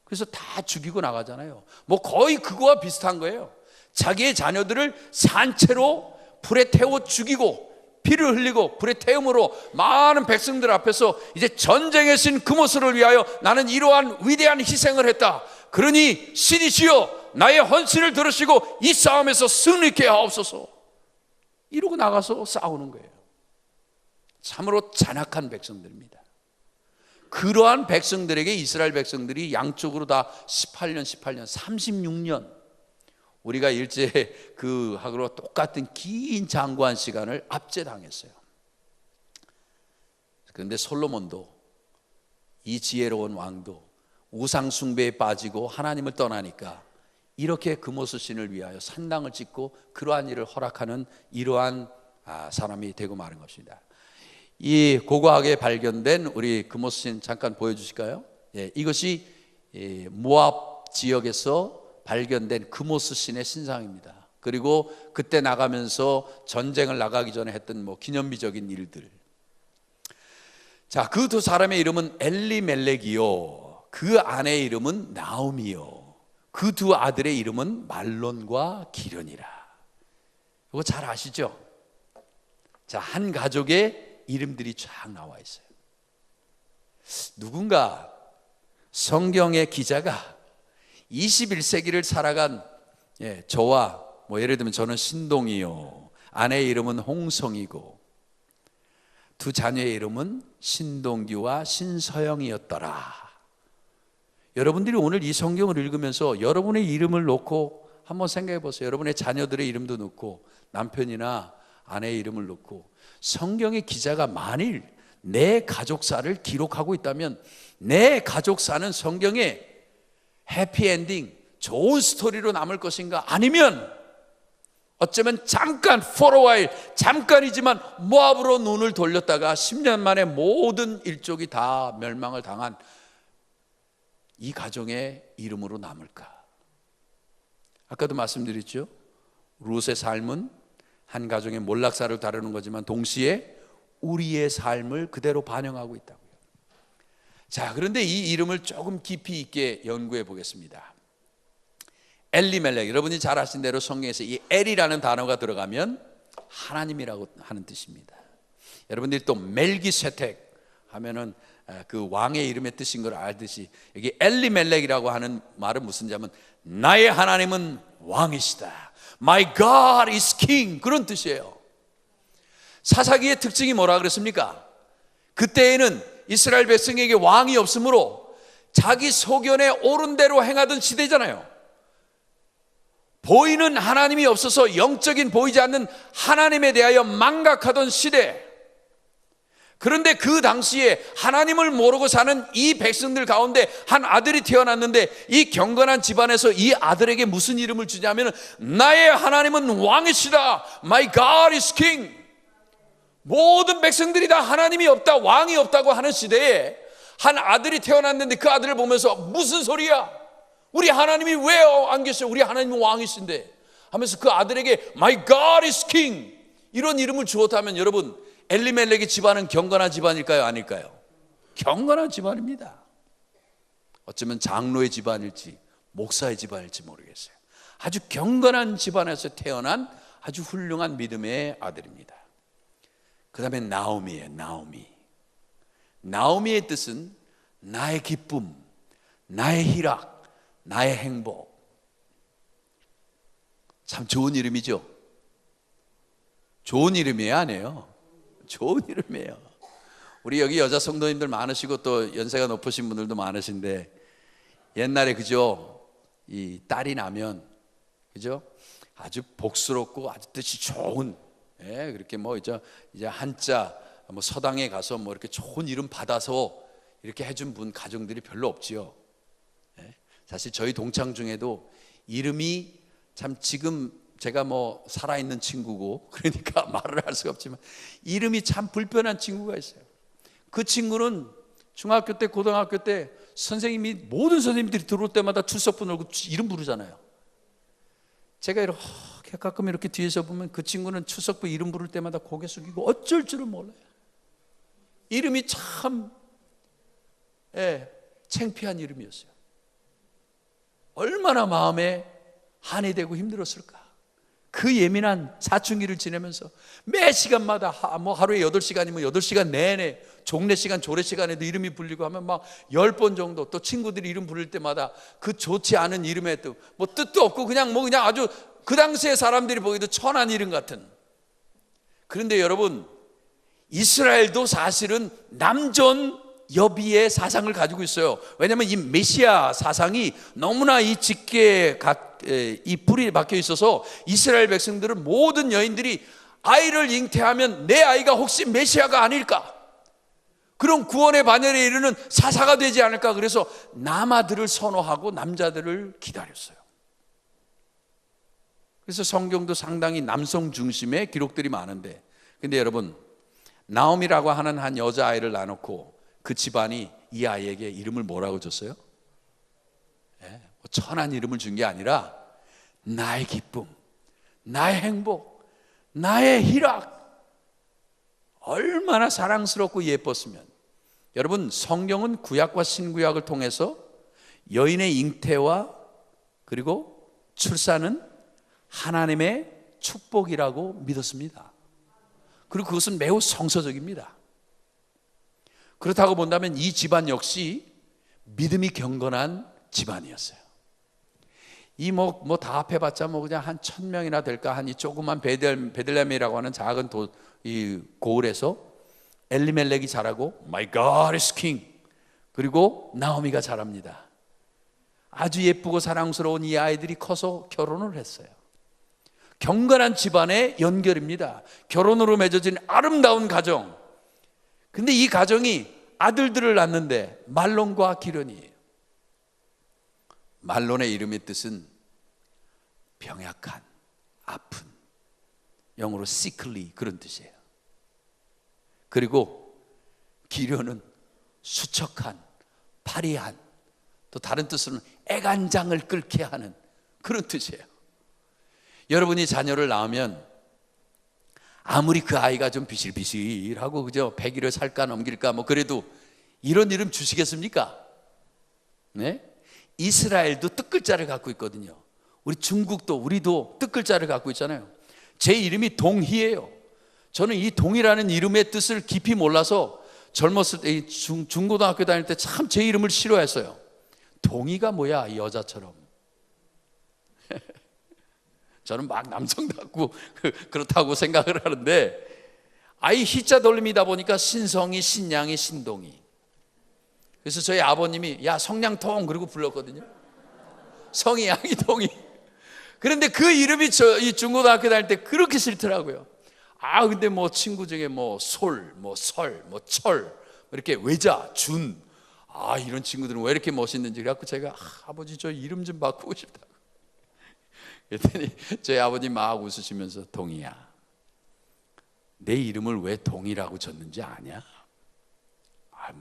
그래서 다 죽이고 나가잖아요. 뭐 거의 그거와 비슷한 거예요. 자기의 자녀들을 산채로 불에 태워 죽이고 피를 흘리고 불에 태움으로 많은 백성들 앞에서 이제 전쟁의 신 그모스를 위하여 나는 이러한 위대한 희생을 했다. 그러니 신이시여 나의 헌신을 들으시고 이 싸움에서 승리케 하옵소서. 이러고 나가서 싸우는 거예요. 참으로 잔악한 백성들입니다. 그러한 백성들에게 이스라엘 백성들이 양쪽으로 다 18년 36년 우리가 일제 그 하고 똑같은 긴 장구한 시간을 압제당했어요. 그런데 솔로몬도 이 지혜로운 왕도 우상 숭배에 빠지고 하나님을 떠나니까 이렇게 금오스 신을 위하여 산당을 짓고 그러한 일을 허락하는 이러한 사람이 되고 마는 것입니다. 이 고고하게 발견된 우리 금오스 신 잠깐 보여주실까요? 이것이 모압 지역에서 발견된 금오스 신의 신상입니다. 그리고 그때 나가면서 전쟁을 나가기 전에 했던 뭐 기념비적인 일들. 자, 그 두 사람의 이름은 엘리멜렉이요, 그 아내의 이름은 나오미요, 그 두 아들의 이름은 말론과 기련이라. 이거 잘 아시죠? 자, 한 가족의 이름들이 쫙 나와 있어요. 누군가 성경의 기자가 21세기를 살아간 저와 뭐 예를 들면 저는 신동이요, 아내의 이름은 홍성이고 두 자녀의 이름은 신동규와 신서영이었더라. 여러분들이 오늘 이 성경을 읽으면서 여러분의 이름을 놓고 한번 생각해 보세요. 여러분의 자녀들의 이름도 넣고 남편이나 아내의 이름을 넣고 성경의 기자가 만일 내 가족사를 기록하고 있다면 내 가족사는 성경에 해피엔딩, 좋은 스토리로 남을 것인가? 아니면 어쩌면 잠깐 for a while, 잠깐이지만 모압으로 눈을 돌렸다가 10년 만에 모든 일족이 다 멸망을 당한 이 가정의 이름으로 남을까? 아까도 말씀드렸죠. 룻의 삶은 한 가정의 몰락사를 다루는 거지만 동시에 우리의 삶을 그대로 반영하고 있다고요. 자, 그런데 이 이름을 조금 깊이 있게 연구해 보겠습니다. 엘리멜렉, 여러분이 잘 아신 대로 성경에서 이 엘이라는 단어가 들어가면 하나님이라고 하는 뜻입니다. 여러분들이 또 멜기세덱 하면은 그 왕의 이름의 뜻인 걸 알듯이 여기 엘리멜렉이라고 하는 말은 무슨 자면 나의 하나님은 왕이시다. My God is King, 그런 뜻이에요. 사사기의 특징이 뭐라 그랬습니까? 그때에는 이스라엘 백성에게 왕이 없으므로 자기 소견에 옳은 대로 행하던 시대잖아요. 보이는 하나님이 없어서 영적인 보이지 않는 하나님에 대하여 망각하던 시대. 그런데 그 당시에 하나님을 모르고 사는 이 백성들 가운데 한 아들이 태어났는데 이 경건한 집안에서 이 아들에게 무슨 이름을 주냐면 나의 하나님은 왕이시다. My God is King. 모든 백성들이 다 하나님이 없다, 왕이 없다고 하는 시대에 한 아들이 태어났는데 그 아들을 보면서 무슨 소리야? 우리 하나님이 왜 안 계셔? 우리 하나님은 왕이신데 하면서 그 아들에게 My God is King 이런 이름을 주었다면 여러분, 엘리멜렉의 집안은 경건한 집안일까요? 아닐까요? 경건한 집안입니다. 어쩌면 장로의 집안일지 목사의 집안일지 모르겠어요. 아주 경건한 집안에서 태어난 아주 훌륭한 믿음의 아들입니다. 그 다음에 나오미예요. 나오미의 뜻은 나의 기쁨, 나의 희락, 나의 행복. 참 좋은 이름이죠. 좋은 이름이에요, 아니에요? 좋은 이름이에요. 우리 여기 여자 성도님들 많으시고 또 연세가 높으신 분들도 많으신데 옛날에 그죠? 이 딸이 나면 그죠? 아주 복스럽고 아주 뜻이 좋은 예, 그렇게 뭐 이제 한자 뭐 서당에 가서 뭐 이렇게 좋은 이름 받아서 이렇게 해준 분 가정들이 별로 없지요. 예, 사실 저희 동창 중에도 이름이 참 지금 제가 뭐 살아있는 친구고 그러니까 말을 할 수가 없지만 이름이 참 불편한 친구가 있어요. 그 친구는 중학교 때 고등학교 때 선생님이 모든 선생님들이 들어올 때마다 출석부 놀고 이름 부르잖아요. 제가 이렇게 가끔 이렇게 뒤에서 보면 그 친구는 출석부 이름 부를 때마다 고개 숙이고 어쩔 줄은 몰라요. 이름이 참 창피한 이름이었어요. 얼마나 마음에 한이 되고 힘들었을까. 그 예민한 사춘기를 지내면서 매 시간마다 뭐 하루에 8시간이면 8시간 내내 종례 시간 조례 시간에도 이름이 불리고 하면 막 10번 정도 또 친구들이 이름 부를 때마다 그 좋지 않은 이름의 뜻, 뭐 뜻도 없고 그냥 아주 그 당시에 사람들이 보기에도 천한 이름 같은. 그런데 여러분, 이스라엘도 사실은 남존 여비의 사상을 가지고 있어요. 왜냐하면 이 메시아 사상이 너무나 이 직계에 이 불이 박혀 있어서 이스라엘 백성들은 모든 여인들이 아이를 잉태하면 내 아이가 혹시 메시아가 아닐까, 그런 구원의 반열에 이르는 사사가 되지 않을까, 그래서 남아들을 선호하고 남자들을 기다렸어요. 그래서 성경도 상당히 남성 중심의 기록들이 많은데, 근데 여러분, 나옴이라고 하는 한 여자아이를 낳아놓고 그 집안이 이 아이에게 이름을 뭐라고 줬어요? 천한 이름을 준 게 아니라 나의 기쁨, 나의 행복, 나의 희락. 얼마나 사랑스럽고 예뻤으면. 여러분, 성경은 구약과 신구약을 통해서 여인의 잉태와 그리고 출산은 하나님의 축복이라고 믿었습니다. 그리고 그것은 매우 성서적입니다. 그렇다고 본다면 이 집안 역시 믿음이 경건한 집안이었어요. 이 뭐 다 합해봤자 뭐 그냥 한 1000명이나 될까, 한 이 조그만 베들레헴이라고 하는 작은 이 고을에서 엘리멜렉이 자라고 My God is King, 그리고 나오미가 자랍니다. 아주 예쁘고 사랑스러운 이 아이들이 커서 결혼을 했어요. 경건한 집안의 연결입니다. 결혼으로 맺어진 아름다운 가정. 근데 이 가정이 아들들을 낳는데 말론과 기련이에요. 말론의 이름의 뜻은 병약한, 아픈, 영어로 sickly 그런 뜻이에요. 그리고 기련은 수척한, 파리한, 또 다른 뜻으로는 애간장을 끓게 하는 그런 뜻이에요. 여러분이 자녀를 낳으면 아무리 그 아이가 좀 비실비실하고 그저 100일을 살까 넘길까 뭐 그래도 이런 이름 주시겠습니까? 네? 이스라엘도 뜻글자를 갖고 있거든요. 우리 중국도, 우리도 뜻글자를 갖고 있잖아요. 제 이름이 동희예요. 저는 이 동희라는 이름의 뜻을 깊이 몰라서 젊었을 때 중고등학교 다닐 때 참 제 이름을 싫어했어요. 동희가 뭐야, 이 여자처럼. 저는 막 남성답고 그렇다고 생각을 하는데, 아이 희자 돌림이다 보니까 신성이, 신양이, 신동이. 그래서 저희 아버님이 야 성냥통 그러고 불렀거든요. 성이, 양이, 동이. 그런데 그 이름이 이 중고등학교 다닐 때 그렇게 싫더라고요. 근데 뭐 친구 중에 뭐 솔, 뭐 설, 뭐 철, 이렇게 외자, 준, 이런 친구들은 왜 이렇게 멋있는지. 그래갖고 제가 아버지 저 이름 좀 바꾸고 싶다고. 그랬더니 저희 아버님 막 웃으시면서 동이야, 내 이름을 왜 동이라고 졌는지 아냐?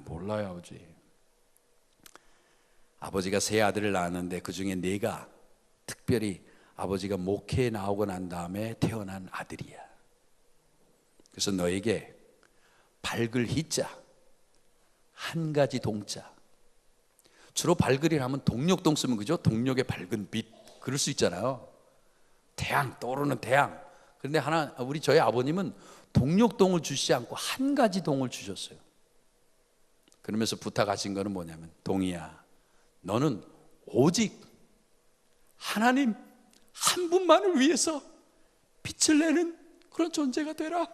몰라요 아버지. 아버지가 세 아들을 낳았는데 그 중에 네가 특별히 아버지가 목회에 나오고 난 다음에 태어난 아들이야. 그래서 너에게 발글 희자, 한 가지 동자. 주로 발글이라 하면 동력동 쓰면 그죠? 동력의 밝은 빛, 그럴 수 있잖아요. 태양, 떠오르는 태양. 그런데 저희 아버님은 동력동을 주시지 않고 한 가지 동을 주셨어요. 그러면서 부탁하신 거는 뭐냐면, 동이야, 너는 오직 하나님 한 분만을 위해서 빛을 내는 그런 존재가 되라.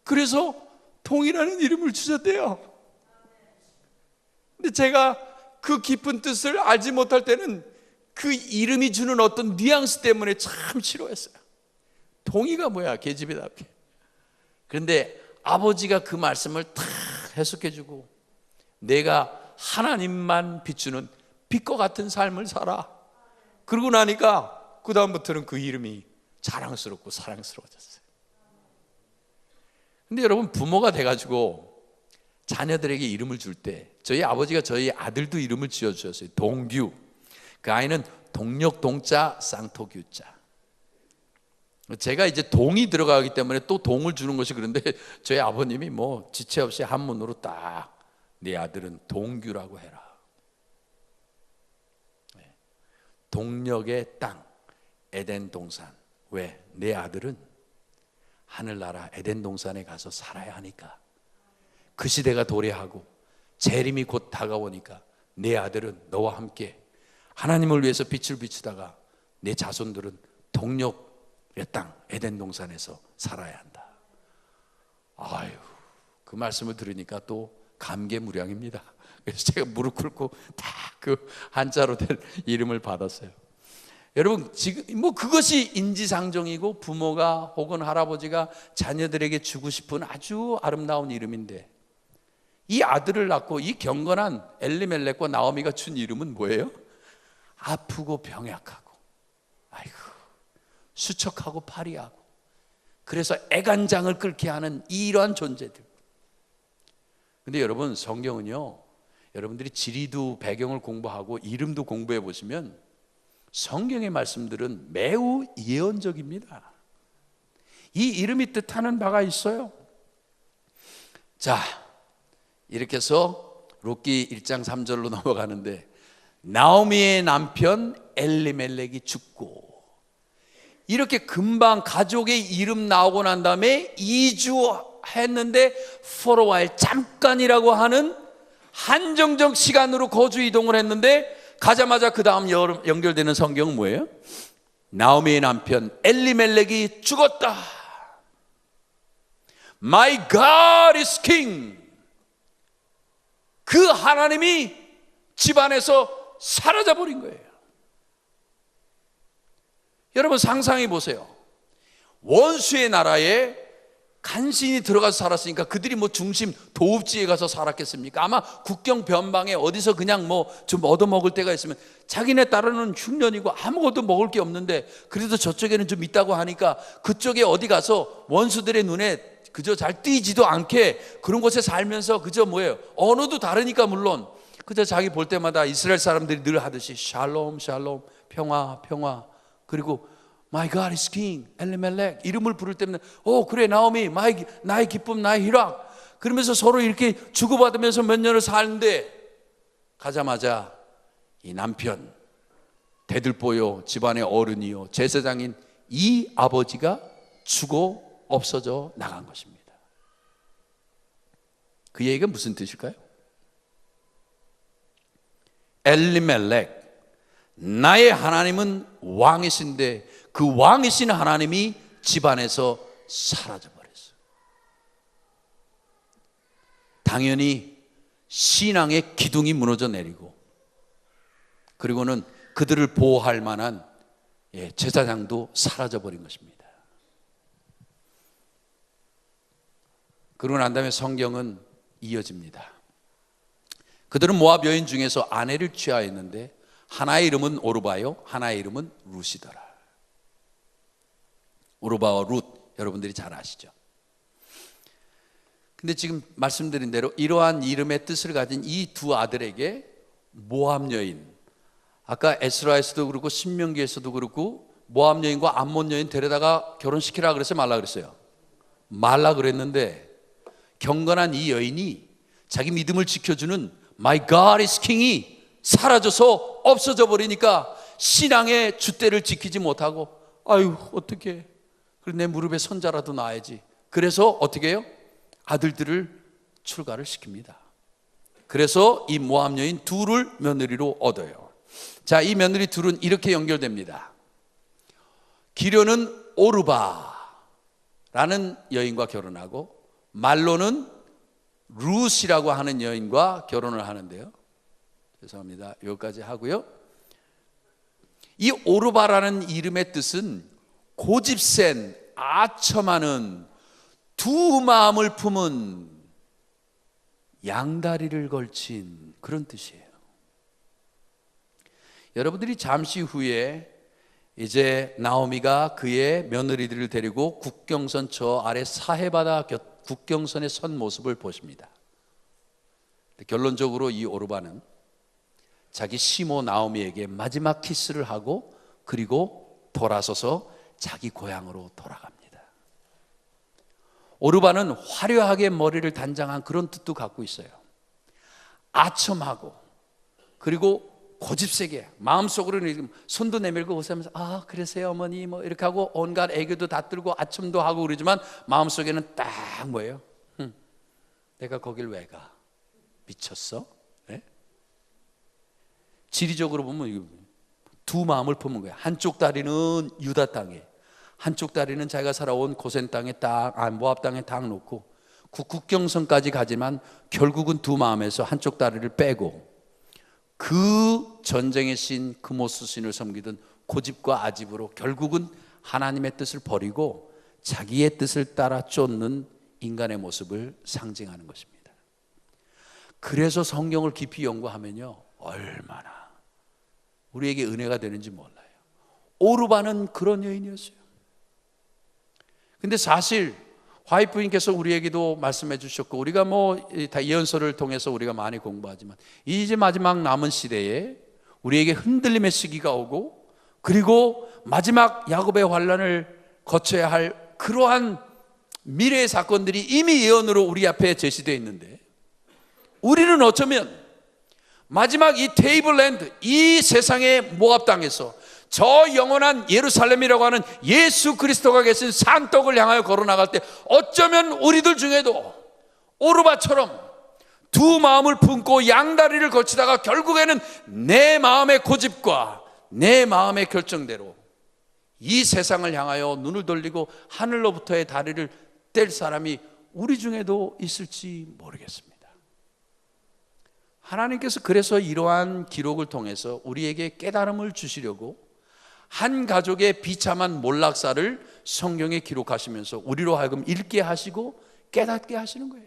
그래서 동이라는 이름을 주셨대요. 근데 제가 그 깊은 뜻을 알지 못할 때는 그 이름이 주는 어떤 뉘앙스 때문에 참 싫어했어요. 동이가 뭐야, 계집애답게. 그런데 아버지가 그 말씀을 다 해석해주고, 내가 하나님만 비추는 빛과 같은 삶을 살아. 그러고 나니까 그 다음부터는 그 이름이 자랑스럽고 사랑스러워졌어요. 근데 여러분, 부모가 돼가지고 자녀들에게 이름을 줄 때, 저희 아버지가 저희 아들도 이름을 지어주셨어요. 동규. 그 아이는 동력 동자 쌍토규자. 제가 이제 동이 들어가기 때문에 또 동을 주는 것이 그런데, 저희 아버님이 뭐 지체 없이 한문으로 딱, 네 아들은 동규라고 해라. 동력의 땅, 에덴 동산. 왜? 내 아들은 하늘나라 에덴 동산에 가서 살아야 하니까. 그 시대가 도래하고 재림이 곧 다가오니까 내 아들은 너와 함께 하나님을 위해서 빛을 비추다가 내 자손들은 동력의 땅 에덴 동산에서 살아야 한다. 아유, 그 말씀을 들으니까 또 감개무량입니다. 그래서 제가 무릎 꿇고 다 그 한자로 된 이름을 받았어요. 여러분, 지금 뭐 그것이 인지상정이고 부모가 혹은 할아버지가 자녀들에게 주고 싶은 아주 아름다운 이름인데, 이 아들을 낳고 이 경건한 엘리멜렉과 나오미가 준 이름은 뭐예요? 아프고 병약하고, 아이고, 수척하고 파리하고, 그래서 애간장을 끓게 하는 이러한 존재들. 근데 여러분, 성경은요, 여러분들이 지리도 배경을 공부하고 이름도 공부해 보시면 성경의 말씀들은 매우 예언적입니다. 이 이름이 뜻하는 바가 있어요. 자, 이렇게 해서 룻기 1장 3절로 넘어가는데, 나오미의 남편 엘리멜렉이 죽고, 이렇게 금방 가족의 이름 나오고 난 다음에 2주 했는데 for a while, 잠깐이라고 하는 한정적 시간으로 거주 이동을 했는데, 가자마자 그 다음 연결되는 성경은 뭐예요? 나오미의 남편 엘리멜렉이 죽었다. My God is King. 그 하나님이 집안에서 사라져 버린 거예요. 여러분, 상상해 보세요. 원수의 나라에 간신히 들어가서 살았으니까 그들이 뭐 중심 도읍지에 가서 살았겠습니까? 아마 국경 변방에 어디서 그냥 뭐 좀 얻어먹을 때가 있으면, 자기네 딸은 흉년이고 아무것도 먹을 게 없는데 그래도 저쪽에는 좀 있다고 하니까 그쪽에 어디 가서 원수들의 눈에 그저 잘 띄지도 않게 그런 곳에 살면서 그저 뭐예요? 언어도 다르니까 물론 그저 자기 볼 때마다 이스라엘 사람들이 늘 하듯이 샬롬 샬롬, 평화 평화, 그리고 My God is King, 엘리멜렉 이름을 부를 때면 그래 나오미, 나의 기쁨, 나의 희락, 그러면서 서로 이렇게 주고받으면서 몇 년을 사는데, 가자마자 이 남편 대들보요 집안의 어른이요 제사장인 이 아버지가 죽어 없어져 나간 것입니다. 그 얘기가 무슨 뜻일까요? 엘리멜렉, 나의 하나님은 왕이신데 그 왕이신 하나님이 집안에서 사라져 버렸어요. 당연히 신앙의 기둥이 무너져 내리고, 그리고는 그들을 보호할 만한 제사장도 사라져 버린 것입니다. 그러고 난 다음에 성경은 이어집니다. 그들은 모압 여인 중에서 아내를 취하였는데, 하나의 이름은 오르바요, 하나의 이름은 룻이더라. 오르바와 룻, 여러분들이 잘 아시죠? 근데 지금 말씀드린 대로 이러한 이름의 뜻을 가진 이 두 아들에게 모압 여인, 아까 에스라에서도 그렇고 신명기에서도 그렇고 모압 여인과 암몬 여인 데려다가 결혼시키라 그랬어요, 말라 그랬어요? 말라 그랬는데, 경건한 이 여인이 자기 믿음을 지켜주는 My God is King이 사라져서 없어져 버리니까 신앙의 줏대를 지키지 못하고, 아유 어떡해, 그래 내 무릎에 손자라도 놔야지. 그래서 어떻게 해요? 아들들을 출가를 시킵니다. 그래서 이 모압 여인 둘을 며느리로 얻어요. 자, 이 며느리 둘은 이렇게 연결됩니다. 기련은 오르바라는 여인과 결혼하고, 말로는 룻이라고 하는 여인과 결혼을 하는데요, 죄송합니다, 여기까지 하고요. 이 오르바라는 이름의 뜻은 고집센, 아첨하는, 두 마음을 품은, 양다리를 걸친 그런 뜻이에요. 여러분들이 잠시 후에 이제 나오미가 그의 며느리들을 데리고 국경선 저 아래 사해바다 국경선에 선 모습을 보십니다. 결론적으로 이 오르바는 자기 시모 나오미에게 마지막 키스를 하고 그리고 돌아서서 자기 고향으로 돌아갑니다. 오르바는 화려하게 머리를 단장한 그런 뜻도 갖고 있어요. 아첨하고 그리고 고집세게, 마음속으로는 손도 내밀고 웃으면서 아 그러세요 어머니 뭐 이렇게 하고 온갖 애교도 다 들고 아첨도 하고 그러지만 마음속에는 딱 뭐예요? 내가 거길 왜 가? 미쳤어? 네? 지리적으로 보면 두 마음을 품은 거예요. 한쪽 다리는 유다 땅에, 한쪽 다리는 자기가 살아온 고센 땅에 모압 땅에 딱 놓고 국경선까지 가지만 결국은 두 마음에서 한쪽 다리를 빼고 그 전쟁의 신 그모스 신을 섬기던 고집과 아집으로 결국은 하나님의 뜻을 버리고 자기의 뜻을 따라 쫓는 인간의 모습을 상징하는 것입니다. 그래서 성경을 깊이 연구하면요 얼마나 우리에게 은혜가 되는지 몰라요. 오르바는 그런 여인이었어요. 근데 사실 화이프님께서 우리에게도 말씀해 주셨고 우리가 다 예언서를 통해서 우리가 많이 공부하지만 이제 마지막 남은 시대에 우리에게 흔들림의 시기가 오고 그리고 마지막 야곱의 환란을 거쳐야 할 그러한 미래의 사건들이 이미 예언으로 우리 앞에 제시되어 있는데 우리는 어쩌면 마지막 이 테이블랜드, 이 세상의 모압 땅에서 저 영원한 예루살렘이라고 하는 예수 그리스도가 계신 산떡을 향하여 걸어나갈 때 어쩌면 우리들 중에도 오르바처럼 두 마음을 품고 양다리를 거치다가 결국에는 내 마음의 고집과 내 마음의 결정대로 이 세상을 향하여 눈을 돌리고 하늘로부터의 다리를 뗄 사람이 우리 중에도 있을지 모르겠습니다. 하나님께서 그래서 이러한 기록을 통해서 우리에게 깨달음을 주시려고 한 가족의 비참한 몰락사를 성경에 기록하시면서 우리로 하여금 읽게 하시고 깨닫게 하시는 거예요.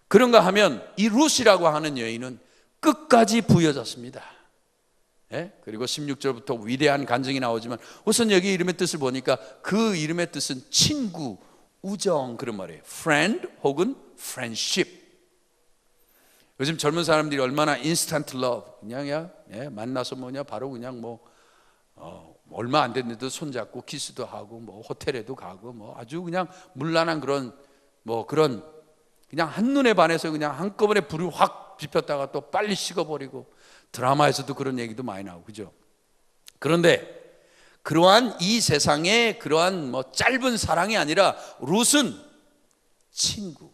그런가 하면 이 룻이라고 하는 여인은 끝까지 부여졌습니다. 예? 그리고 16절부터 위대한 간증이 나오지만 우선 여기 이름의 뜻을 보니까 그 이름의 뜻은 친구, 우정 그런 말이에요. friend 혹은 friendship. 요즘 젊은 사람들이 얼마나 인스턴트 러브 그냥야 만나서 바로 그냥 얼마 안 됐는데도 손잡고 키스도 하고 호텔에도 가고 아주 그냥 문란한 그런 그냥 한눈에 반해서 그냥 한꺼번에 불이 확 지폈다가 또 빨리 식어버리고 드라마에서도 그런 얘기도 많이 나오고 그죠? 그런데 그러한 이 세상에 그러한 짧은 사랑이 아니라 룻은 친구,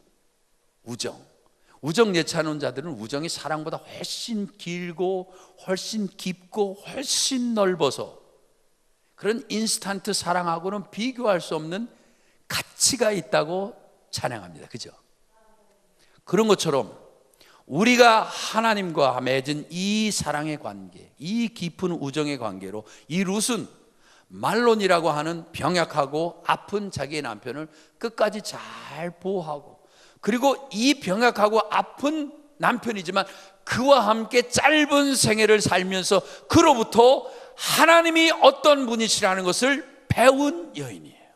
우정 예찬하는 자들은 우정이 사랑보다 훨씬 길고 훨씬 깊고 훨씬 넓어서 그런 인스턴트 사랑하고는 비교할 수 없는 가치가 있다고 찬양합니다. 그죠? 그런 것처럼 우리가 하나님과 맺은 이 사랑의 관계, 이 깊은 우정의 관계로 이 룻은 말론이라고 하는 병약하고 아픈 자기의 남편을 끝까지 잘 보호하고 그리고 이 병약하고 아픈 남편이지만 그와 함께 짧은 생애를 살면서 그로부터 하나님이 어떤 분이시라는 것을 배운 여인이에요.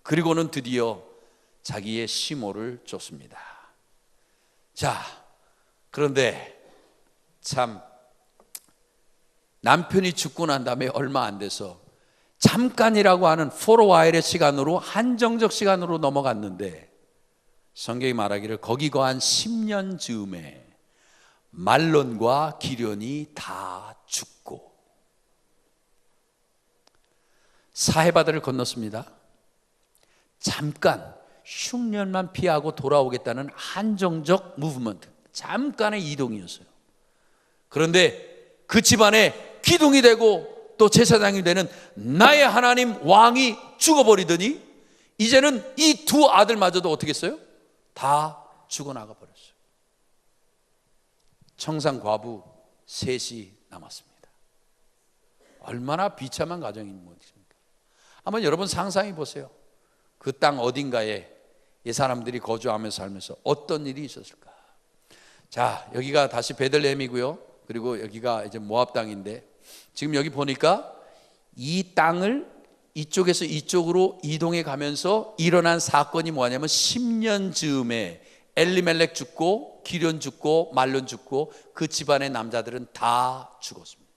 그리고는 드디어 자기의 시모를 쫓습니다. 자, 그런데 참 남편이 죽고 난 다음에 얼마 안 돼서 잠깐이라고 하는 for a while의 시간으로 한정적 시간으로 넘어갔는데 성경이 말하기를 거기 거한 10년 즈음에 말론과 기련이 다 죽고 사해바다를 건넜습니다. 잠깐 흉년만 피하고 돌아오겠다는 한정적 무브먼트, 잠깐의 이동이었어요. 그런데 그 집안에 기둥이 되고 또 제사장이 되는 나의 하나님 왕이 죽어버리더니 이제는 이 두 아들마저도 어떻게 했어요? 다 죽어나가 버렸어요. 청산 과부 셋이 남았습니다. 얼마나 비참한 가정인 것입니까? 한번 여러분 상상해 보세요. 그 땅 어딘가에 이 사람들이 거주하면서 살면서 어떤 일이 있었을까? 자, 여기가 다시 베들레헴이고요. 그리고 여기가 이제 모압 땅인데, 지금 여기 보니까 이 땅을 이쪽에서 이쪽으로 이동해 가면서 일어난 사건이 뭐냐면 10년 즈음에 엘리멜렉 죽고 기련 죽고 말론 죽고 그 집안의 남자들은 다 죽었습니다.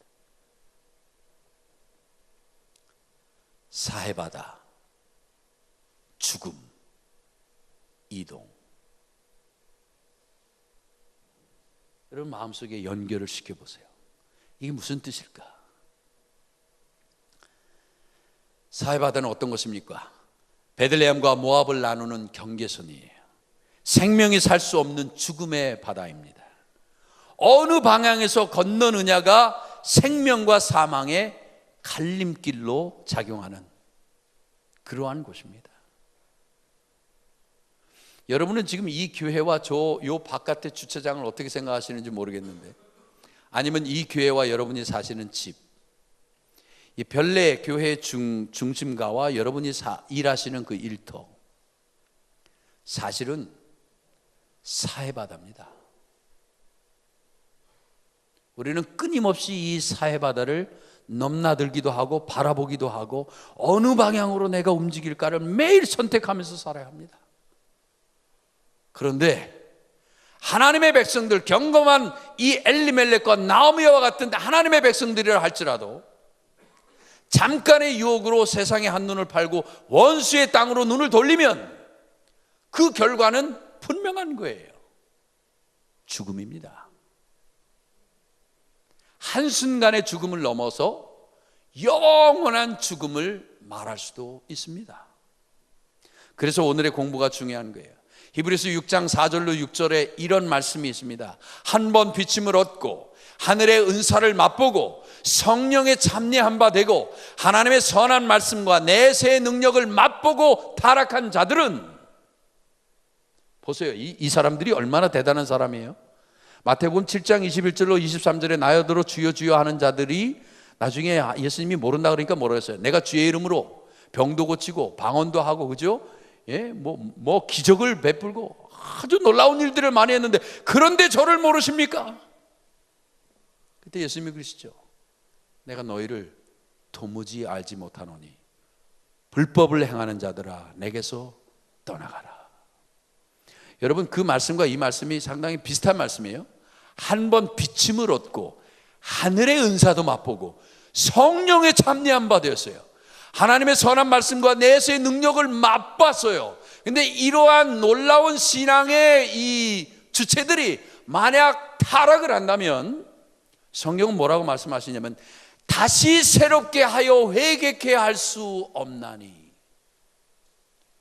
사해바다, 죽음, 이동. 여러분 마음속에 연결을 시켜보세요. 이게 무슨 뜻일까? 사해바다는 어떤 것입니까? 베들레헴과 모압을 나누는 경계선이에요. 생명이 살 수 없는 죽음의 바다입니다. 어느 방향에서 건너느냐가 생명과 사망의 갈림길로 작용하는 그러한 곳입니다. 여러분은 지금 이 교회와 요 바깥의 주차장을 어떻게 생각하시는지 모르겠는데, 아니면 이 교회와 여러분이 사시는 집, 이 별내 교회 중심가와 여러분이 일하시는 그 일터, 사실은 사해바다입니다. 우리는 끊임없이 이 사해바다를 넘나들기도 하고 바라보기도 하고 어느 방향으로 내가 움직일까를 매일 선택하면서 살아야 합니다. 그런데 하나님의 백성들, 경건한 이 엘리멜렉과 나오미와 같은 하나님의 백성들이라 할지라도 잠깐의 유혹으로 세상의 한눈을 팔고 원수의 땅으로 눈을 돌리면 그 결과는 분명한 거예요. 죽음입니다. 한순간의 죽음을 넘어서 영원한 죽음을 말할 수도 있습니다. 그래서 오늘의 공부가 중요한 거예요. 히브리서 6장 4절로 6절에 이런 말씀이 있습니다. 한 번 비침을 얻고 하늘의 은사를 맛보고 성령에 참여한 바 되고 하나님의 선한 말씀과 내세의 능력을 맛보고 타락한 자들은, 보세요, 이 사람들이 얼마나 대단한 사람이에요. 마태복음 7장 21절로 23절에 나여들어 주여 주여 하는 자들이 나중에 예수님이 모른다 그러니까 뭐라 했어요? 내가 주의 이름으로 병도 고치고 방언도 하고, 그죠? 예, 뭐 기적을 베풀고 아주 놀라운 일들을 많이 했는데 그런데 저를 모르십니까? 그때 예수님이 그러시죠. 내가 너희를 도무지 알지 못하노니 불법을 행하는 자들아 내게서 떠나가라. 여러분 그 말씀과 이 말씀이 상당히 비슷한 말씀이에요. 한 번 비침을 얻고 하늘의 은사도 맛보고 성령에 참여한 바 되었어요. 하나님의 선한 말씀과 내세의 능력을 맛봤어요. 근데 이러한 놀라운 신앙의 이 주체들이 만약 타락을 한다면 성경은 뭐라고 말씀하시냐면 다시 새롭게 하여 회개케 할 수 없나니.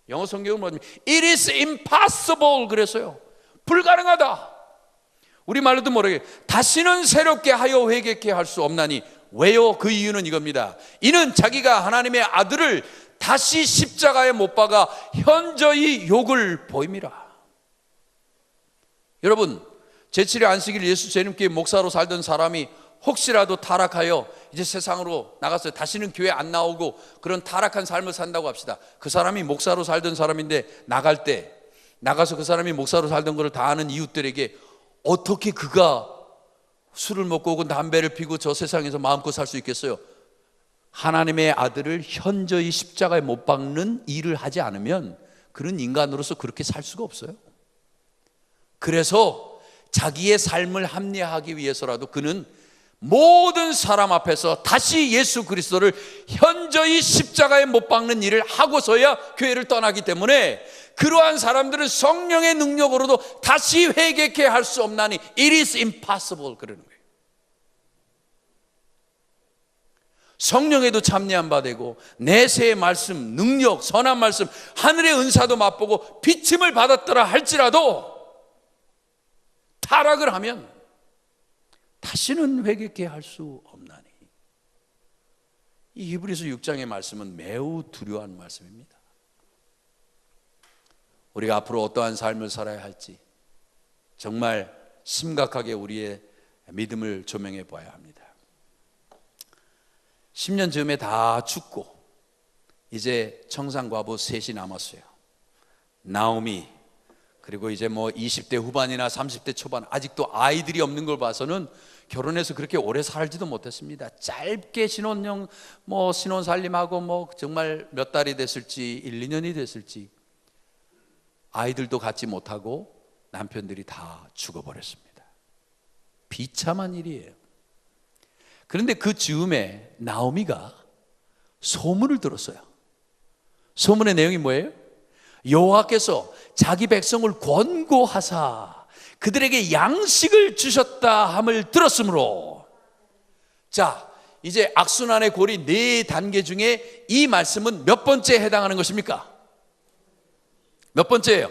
영어 성경은 뭐냐면 It is impossible 그랬어요. 불가능하다. 우리말로도 모르게 다시는 새롭게 하여 회개케 할 수 없나니. 왜요? 그 이유는 이겁니다. 이는 자기가 하나님의 아들을 다시 십자가에 못 박아 현저히 욕을 보임이라. 여러분 제7일 안식일 예수 재림교회 목사로 살던 사람이 혹시라도 타락하여 이제 세상으로 나갔어요. 다시는 교회 안 나오고 그런 타락한 삶을 산다고 합시다. 그 사람이 목사로 살던 사람인데 나가서 그 사람이 목사로 살던 것을 다 아는 이웃들에게 어떻게 그가 술을 먹고 혹은 담배를 피고 저 세상에서 마음껏 살 수 있겠어요? 하나님의 아들을 현저히 십자가에 못 박는 일을 하지 않으면 그런 인간으로서 그렇게 살 수가 없어요. 그래서 자기의 삶을 합리화하기 위해서라도 그는 모든 사람 앞에서 다시 예수 그리스도를 현저히 십자가에 못 박는 일을 하고서야 교회를 떠나기 때문에 그러한 사람들은 성령의 능력으로도 다시 회개케 할 수 없나니 It is impossible 그러는 거예요. 성령에도 참여한 바 되고 내세의 말씀, 능력, 선한 말씀, 하늘의 은사도 맛보고 비침을 받았더라 할지라도 타락을 하면 다시는 회개케 할 수 없나니. 이 히브리서 6장의 말씀은 매우 두려운 말씀입니다. 우리가 앞으로 어떠한 삶을 살아야 할지 정말 심각하게 우리의 믿음을 조명해 봐야 합니다. 10년 즈음에 다 죽고 이제 청산과부 셋이 남았어요. 나오미, 그리고 이제 뭐 20대 후반이나 30대 초반, 아직도 아이들이 없는 걸 봐서는 결혼해서 그렇게 오래 살지도 못했습니다. 짧게 신혼 살림하고 뭐 정말 몇 달이 됐을지 1, 2년이 됐을지 아이들도 갖지 못하고 남편들이 다 죽어버렸습니다. 비참한 일이에요. 그런데 그 즈음에 나오미가 소문을 들었어요. 소문의 내용이 뭐예요? 여호와께서 자기 백성을 권고하사 그들에게 양식을 주셨다 함을 들었으므로, 자, 이제 악순환의 고리 4단계 중에 이 말씀은 몇 번째에 해당하는 것입니까? 몇 번째예요?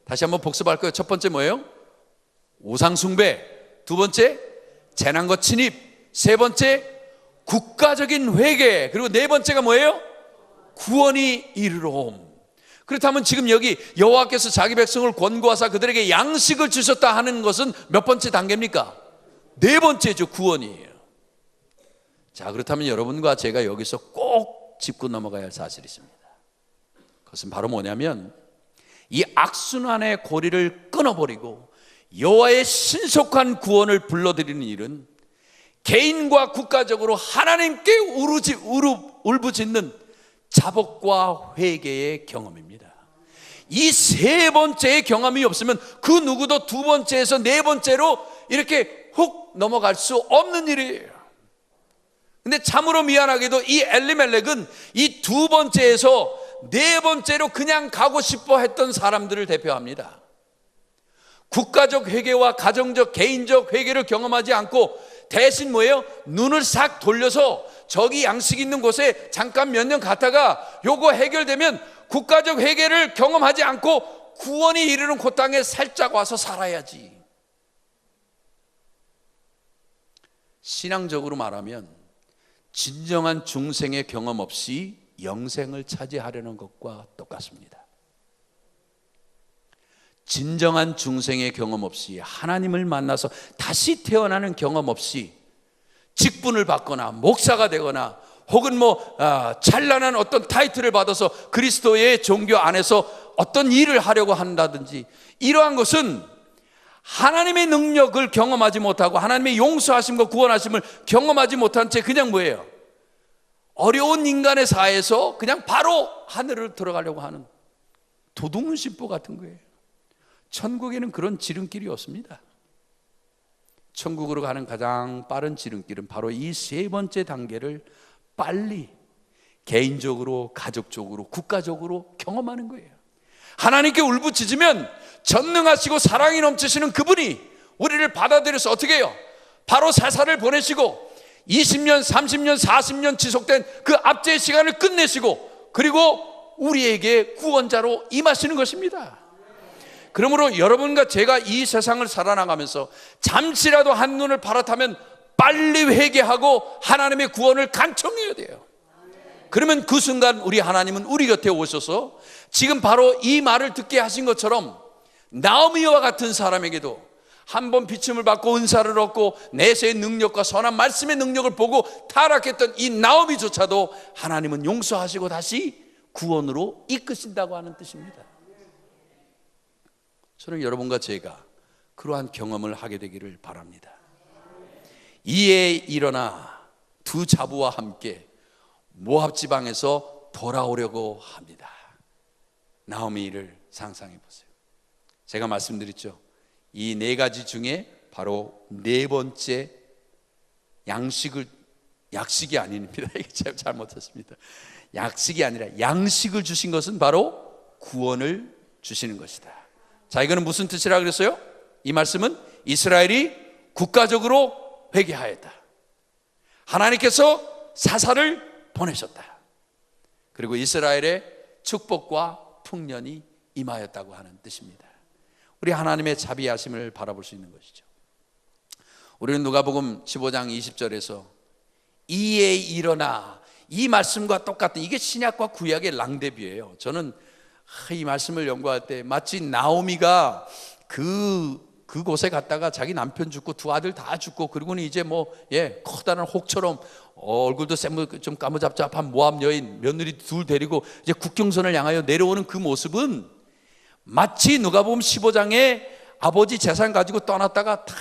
다시 한번 복습할 거예요. 첫 번째 뭐예요? 우상숭배. 두 번째 재난과 침입. 세 번째 국가적인 회개. 그리고 네 번째가 뭐예요? 구원이 이르러옴. 그렇다면 지금 여기 여호와께서 자기 백성을 권고하사 그들에게 양식을 주셨다 하는 것은 몇 번째 단계입니까? 네 번째죠. 구원이에요. 자, 그렇다면 여러분과 제가 여기서 꼭 짚고 넘어가야 할 사실이 있습니다. 그것은 바로 뭐냐면 이 악순환의 고리를 끊어버리고 여호와의 신속한 구원을 불러들이는 일은 개인과 국가적으로 하나님께 울부짖는 자복과 회개의 경험입니다. 이 세 번째의 경험이 없으면 그 누구도 두 번째에서 네 번째로 이렇게 훅 넘어갈 수 없는 일이에요. 근데 참으로 미안하게도 이 엘리멜렉은 이 두 번째에서 네 번째로 그냥 가고 싶어 했던 사람들을 대표합니다. 국가적 회개와 가정적 개인적 회개를 경험하지 않고 대신 뭐예요? 눈을 싹 돌려서 저기 양식 있는 곳에 잠깐 몇 년 갔다가 요거 해결되면 국가적 회개를 경험하지 않고 구원이 이르는 그 땅에 살짝 와서 살아야지. 신앙적으로 말하면 진정한 중생의 경험 없이 영생을 차지하려는 것과 똑같습니다. 진정한 중생의 경험 없이 하나님을 만나서 다시 태어나는 경험 없이 직분을 받거나 목사가 되거나 혹은 찬란한 어떤 타이틀을 받아서 그리스도의 종교 안에서 어떤 일을 하려고 한다든지, 이러한 것은 하나님의 능력을 경험하지 못하고 하나님의 용서하심과 구원하심을 경험하지 못한 채 그냥 뭐예요? 어려운 인간의 사회에서 그냥 바로 하늘을 들어가려고 하는 도둑눈심보 같은 거예요. 천국에는 그런 지름길이 없습니다. 천국으로 가는 가장 빠른 지름길은 바로 이 세 번째 단계를 빨리 개인적으로, 가족적으로, 국가적으로 경험하는 거예요. 하나님께 울부짖으면 전능하시고 사랑이 넘치시는 그분이 우리를 받아들여서 어떻게 해요? 바로 사사를 보내시고 20년, 30년, 40년 지속된 그 압제의 시간을 끝내시고 그리고 우리에게 구원자로 임하시는 것입니다. 그러므로 여러분과 제가 이 세상을 살아나가면서 잠시라도 한눈을 팔았다면 빨리 회개하고 하나님의 구원을 간청해야 돼요. 그러면 그 순간 우리 하나님은 우리 곁에 오셔서 지금 바로 이 말을 듣게 하신 것처럼 나오미와 같은 사람에게도 한번 비침을 받고 은사를 얻고 내세의 능력과 선한 말씀의 능력을 보고 타락했던 이 나오미조차도 하나님은 용서하시고 다시 구원으로 이끄신다고 하는 뜻입니다. 저는 여러분과 제가 그러한 경험을 하게 되기를 바랍니다. 이에 일어나 두 자부와 함께 모압 지방에서 돌아오려고 합니다. 나오미를 상상해 보세요. 제가 말씀드렸죠. 이 네 가지 중에 바로 네 번째 약식이 아닙니다. 이게 제가 잘못했습니다. 약식이 아니라 양식을 주신 것은 바로 구원을 주시는 것이다. 자, 이거는 무슨 뜻이라 그랬어요? 이 말씀은 이스라엘이 국가적으로 회개하였다. 하나님께서 사사를 보내셨다. 그리고 이스라엘의 축복과 풍년이 임하였다고 하는 뜻입니다. 우리 하나님의 자비하심을 바라볼 수 있는 것이죠. 우리는 누가복음 15장 20절에서 이에 일어나, 이 말씀과 똑같은, 이게 신약과 구약의 랑데뷰예요. 저는 이 말씀을 연구할 때 마치 나오미가 그 그곳에 갔다가 자기 남편 죽고 두 아들 다 죽고, 그리고는 이제 커다란 혹처럼 얼굴도 좀 까무잡잡한 모압 여인 며느리 둘 데리고 이제 국경선을 향하여 내려오는 그 모습은 마치 누가복음 15장에 아버지 재산 가지고 떠났다가 다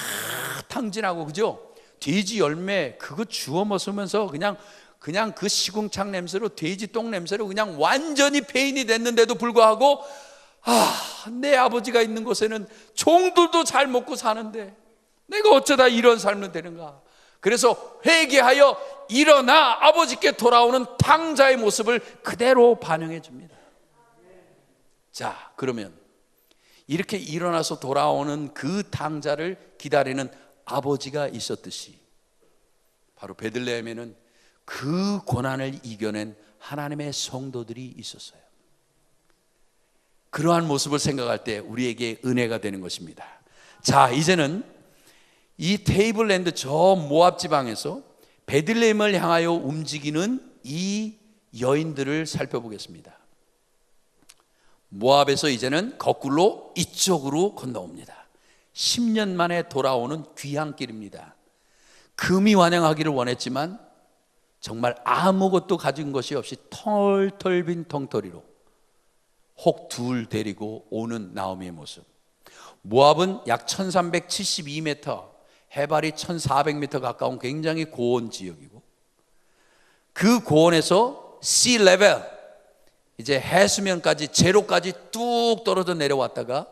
탕진하고, 그죠? 돼지 열매 그거 주워 먹으면서 그냥 그 시궁창 냄새로, 돼지 똥 냄새로 그냥 완전히 폐인이 됐는데도 불구하고, 내 아버지가 있는 곳에는 종들도 잘 먹고 사는데 내가 어쩌다 이런 삶을 되는가. 그래서 회개하여 일어나 아버지께 돌아오는 탕자의 모습을 그대로 반영해 줍니다. 자, 그러면 이렇게 일어나서 돌아오는 그 탕자를 기다리는 아버지가 있었듯이, 바로 베들레헴에는 그 고난을 이겨낸 하나님의 성도들이 있었어요. 그러한 모습을 생각할 때 우리에게 은혜가 되는 것입니다. 자, 이제는 이 테이블랜드 저 모압 지방에서 베들레헴을 향하여 움직이는 이 여인들을 살펴보겠습니다. 모압에서 이제는 거꾸로 이쪽으로 건너옵니다. 10년 만에 돌아오는 귀향길입니다. 금이 환영하기를 원했지만 정말 아무것도 가진 것이 없이 털털 빈 텅터리로 혹 둘 데리고 오는 나오미의 모습. 모압은 약 1372m, 해발이 1400m 가까운 굉장히 고온 지역이고, 그 고온에서 sea level, 이제 해수면까지 제로까지 뚝 떨어져 내려왔다가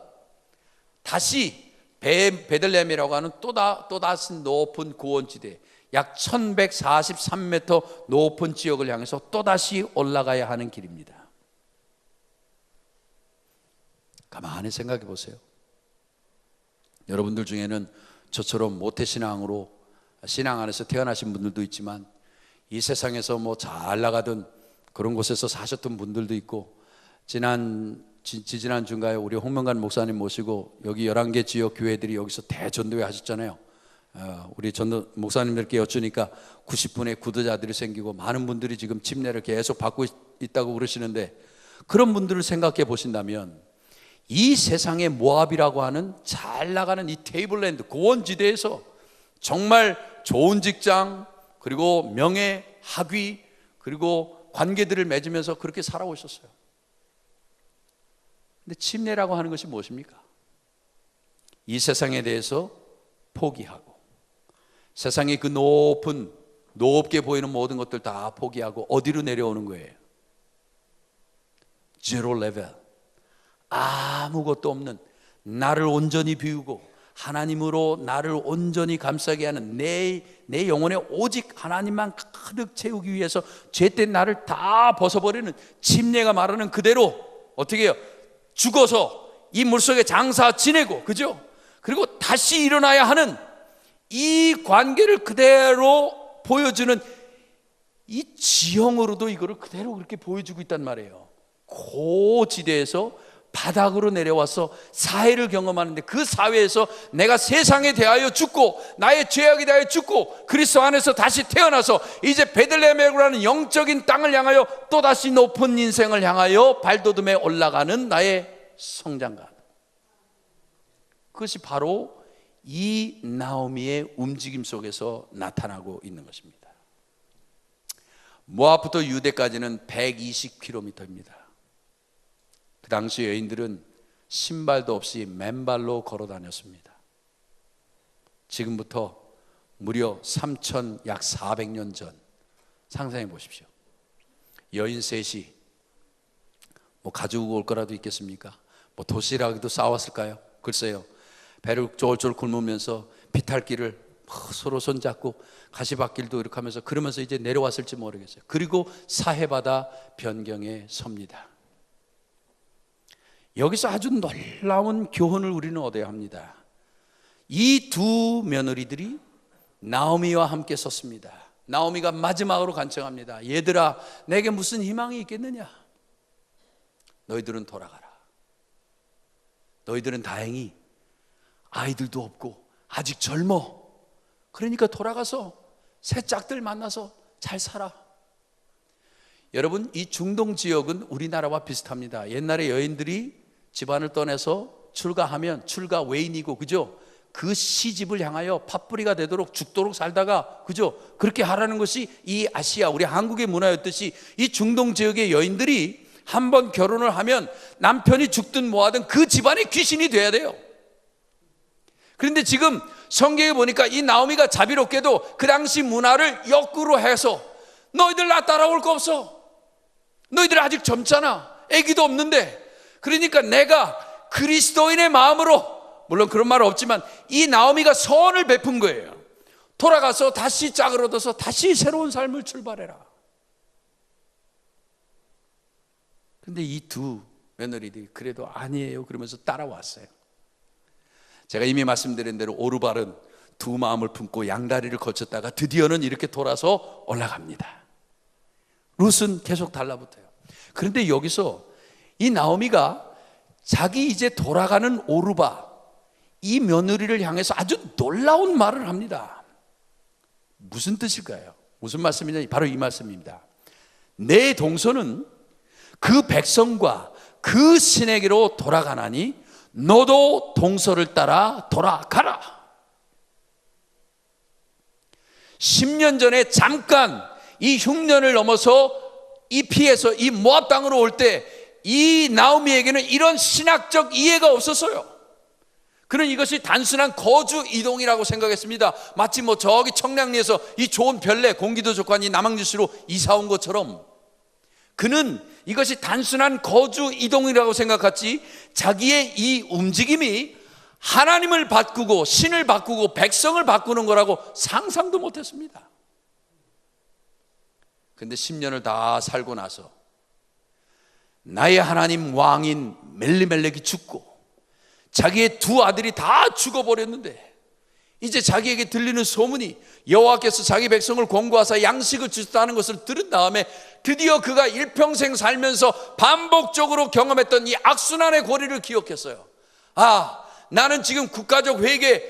다시 베들레헴이라고 하는 또다시 높은 고원지대, 약 1143m 높은 지역을 향해서 또다시 올라가야 하는 길입니다. 가만히 생각해 보세요. 여러분들 중에는 저처럼 모태신앙으로 신앙 안에서 태어나신 분들도 있지만, 이 세상에서 잘 나가던 그런 곳에서 사셨던 분들도 있고, 지난 주인가에 우리 홍명관 목사님 모시고 여기 11개 지역 교회들이 여기서 대전도회 하셨잖아요. 우리 전도 목사님들께 여쭈니까 90분의 구도자들이 생기고 많은 분들이 지금 침례를 계속 받고 있다고 그러시는데, 그런 분들을 생각해 보신다면 이 세상의 모압이라고 하는 잘 나가는 이 테이블랜드 고원지대에서 정말 좋은 직장, 그리고 명예, 학위, 그리고 관계들을 맺으면서 그렇게 살아오셨어요. 근데 침례라고 하는 것이 무엇입니까? 이 세상에 대해서 포기하고, 세상의 그 높게 보이는 모든 것들 다 포기하고 어디로 내려오는 거예요? 제로 레벨. 아무것도 없는, 나를 온전히 비우고 하나님으로 나를 온전히 감싸게 하는, 내 영혼에 오직 하나님만 가득 채우기 위해서 죄된 나를 다 벗어버리는, 침례가 말하는 그대로 어떻게 해요? 죽어서 이 물속에 장사 지내고, 그죠? 그리고 다시 일어나야 하는 이 관계를 그대로 보여주는, 이 지형으로도 이거를 그대로 그렇게 보여주고 있단 말이에요. 고지대에서 바닥으로 내려와서 사회를 경험하는데, 그 사회에서 내가 세상에 대하여 죽고 나의 죄악에 대하여 죽고 그리스도 안에서 다시 태어나서 이제 베들레헴이라는 영적인 땅을 향하여 또다시 높은 인생을 향하여 발돋움에 올라가는 나의 성장관, 그것이 바로 이 나오미의 움직임 속에서 나타나고 있는 것입니다. 모압부터 유대까지는 120km입니다. 그 당시 여인들은 신발도 없이 맨발로 걸어 다녔습니다. 지금부터 무려 약 400년 전 상상해 보십시오. 여인 셋이 가지고 올 거라도 있겠습니까? 도시락에도 싸웠을까요? 글쎄요. 배를 쫄쫄 굶으면서 비탈길을 서로 손잡고 가시밭길도 이렇게 하면서 그러면서 이제 내려왔을지 모르겠어요. 그리고 사해바다 변경에 섭니다. 여기서 아주 놀라운 교훈을 우리는 얻어야 합니다. 이 두 며느리들이 나오미와 함께 섰습니다. 나오미가 마지막으로 간청합니다. 얘들아, 내게 무슨 희망이 있겠느냐? 너희들은 돌아가라. 너희들은 다행히 아이들도 없고 아직 젊어. 그러니까 돌아가서 새 짝들 만나서 잘 살아. 여러분, 이 중동 지역은 우리나라와 비슷합니다. 옛날에 여인들이 집안을 떠나서 출가하면 출가 외인이고, 그죠? 그 시집을 향하여 팥뿌리가 되도록 죽도록 살다가, 그죠? 그렇게 하라는 것이 이 아시아, 우리 한국의 문화였듯이 이 중동 지역의 여인들이 한번 결혼을 하면 남편이 죽든 뭐하든 그 집안의 귀신이 돼야 돼요. 그런데 지금 성경에 보니까 이 나오미가 자비롭게도 그 당시 문화를 역으로 해서, 너희들 나 따라올 거 없어. 너희들 아직 젊잖아. 아기도 없는데. 그러니까 내가 그리스도인의 마음으로, 물론 그런 말은 없지만 이 나오미가 선을 베푼 거예요. 돌아가서 다시 짝을 얻어서 다시 새로운 삶을 출발해라. 근데 이 두 며느리들이 그래도 아니에요 그러면서 따라왔어요. 제가 이미 말씀드린 대로 오르발은 두 마음을 품고 양다리를 거쳤다가 드디어는 이렇게 돌아서 올라갑니다. 룻은 계속 달라붙어요. 그런데 여기서 이 나오미가 자기 이제 돌아가는 오르바, 이 며느리를 향해서 아주 놀라운 말을 합니다. 무슨 뜻일까요? 무슨 말씀이냐? 바로 이 말씀입니다. 내 동서는 그 백성과 그 신에게로 돌아가나니 너도 동서를 따라 돌아가라. 10년 전에 잠깐 이 흉년을 넘어서 이 피해서 이 모압 땅으로 올 때 이 나오미에게는 이런 신학적 이해가 없었어요. 그는 이것이 단순한 거주 이동이라고 생각했습니다. 마치 뭐 저기 청량리에서 이 좋은 별내 공기도 좋고 이 남항주시로 이사 온 것처럼 그는 이것이 단순한 거주 이동이라고 생각했지, 자기의 이 움직임이 하나님을 바꾸고 신을 바꾸고 백성을 바꾸는 거라고 상상도 못했습니다. 근데 10년을 다 살고 나서 나의 하나님 왕인 멜리멜렉이 죽고 자기의 두 아들이 다 죽어버렸는데 이제 자기에게 들리는 소문이 여호와께서 자기 백성을 권고하사 양식을 주셨다는 것을 들은 다음에 드디어 그가 일평생 살면서 반복적으로 경험했던 이 악순환의 고리를 기억했어요. 아, 나는 지금 국가적 회개,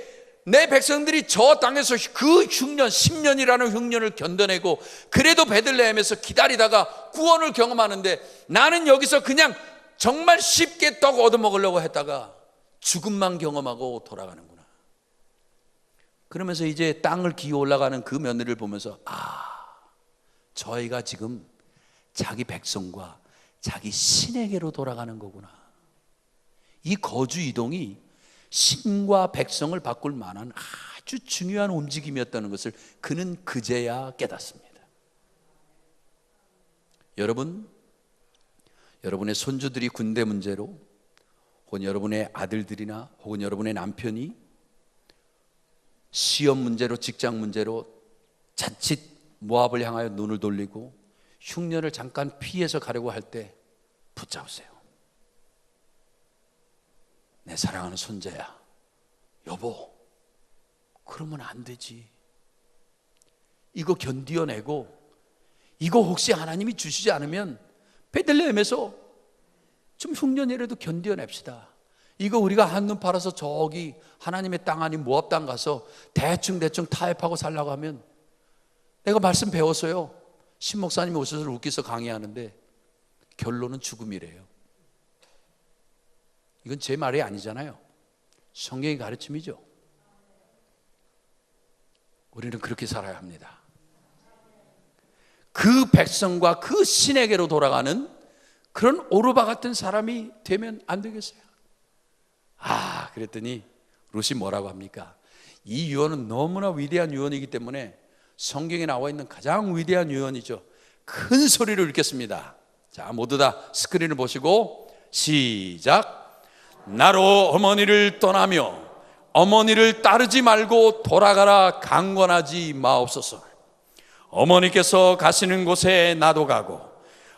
내 백성들이 저 땅에서 그 흉년, 10년이라는 흉년을 견뎌내고 그래도 베들레헴에서 기다리다가 구원을 경험하는데 나는 여기서 그냥 정말 쉽게 떡 얻어먹으려고 했다가 죽음만 경험하고 돌아가는구나. 그러면서 이제 땅을 기어 올라가는 그 며느리를 보면서, 아, 저희가 지금 자기 백성과 자기 신에게로 돌아가는 거구나. 이 거주 이동이 신과 백성을 바꿀 만한 아주 중요한 움직임이었다는 것을 그는 그제야 깨닫습니다. 여러분, 여러분의 손주들이 군대 문제로, 혹은 여러분의 아들들이나 혹은 여러분의 남편이 시험 문제로, 직장 문제로 자칫 모압을 향하여 눈을 돌리고 흉년을 잠깐 피해서 가려고 할 때 붙잡으세요. 내 사랑하는 손자야, 여보, 그러면 안 되지. 이거 견디어내고 이거 혹시 하나님이 주시지 않으면 베들레헴에서 좀 흉년이라도 견뎌냅시다. 이거 우리가 한눈 팔아서 저기 하나님의 땅 아닌 모압 땅 가서 대충 타협하고 살라고 하면, 내가 말씀 배웠어요. 신 목사님이 오셔서 웃기서 강의하는데 결론은 죽음이래요. 이건 제 말이 아니잖아요. 성경의 가르침이죠. 우리는 그렇게 살아야 합니다. 그 백성과 그 신에게로 돌아가는 그런 오르바 같은 사람이 되면 안 되겠어요? 아, 그랬더니 룻이 뭐라고 합니까? 이 유언은 너무나 위대한 유언이기 때문에 성경에 나와 있는 가장 위대한 유언이죠. 큰 소리로 읽겠습니다. 자, 모두 다 스크린을 보시고 시작. 나로 어머니를 떠나며 어머니를 따르지 말고 돌아가라 강권하지 마옵소서. 어머니께서 가시는 곳에 나도 가고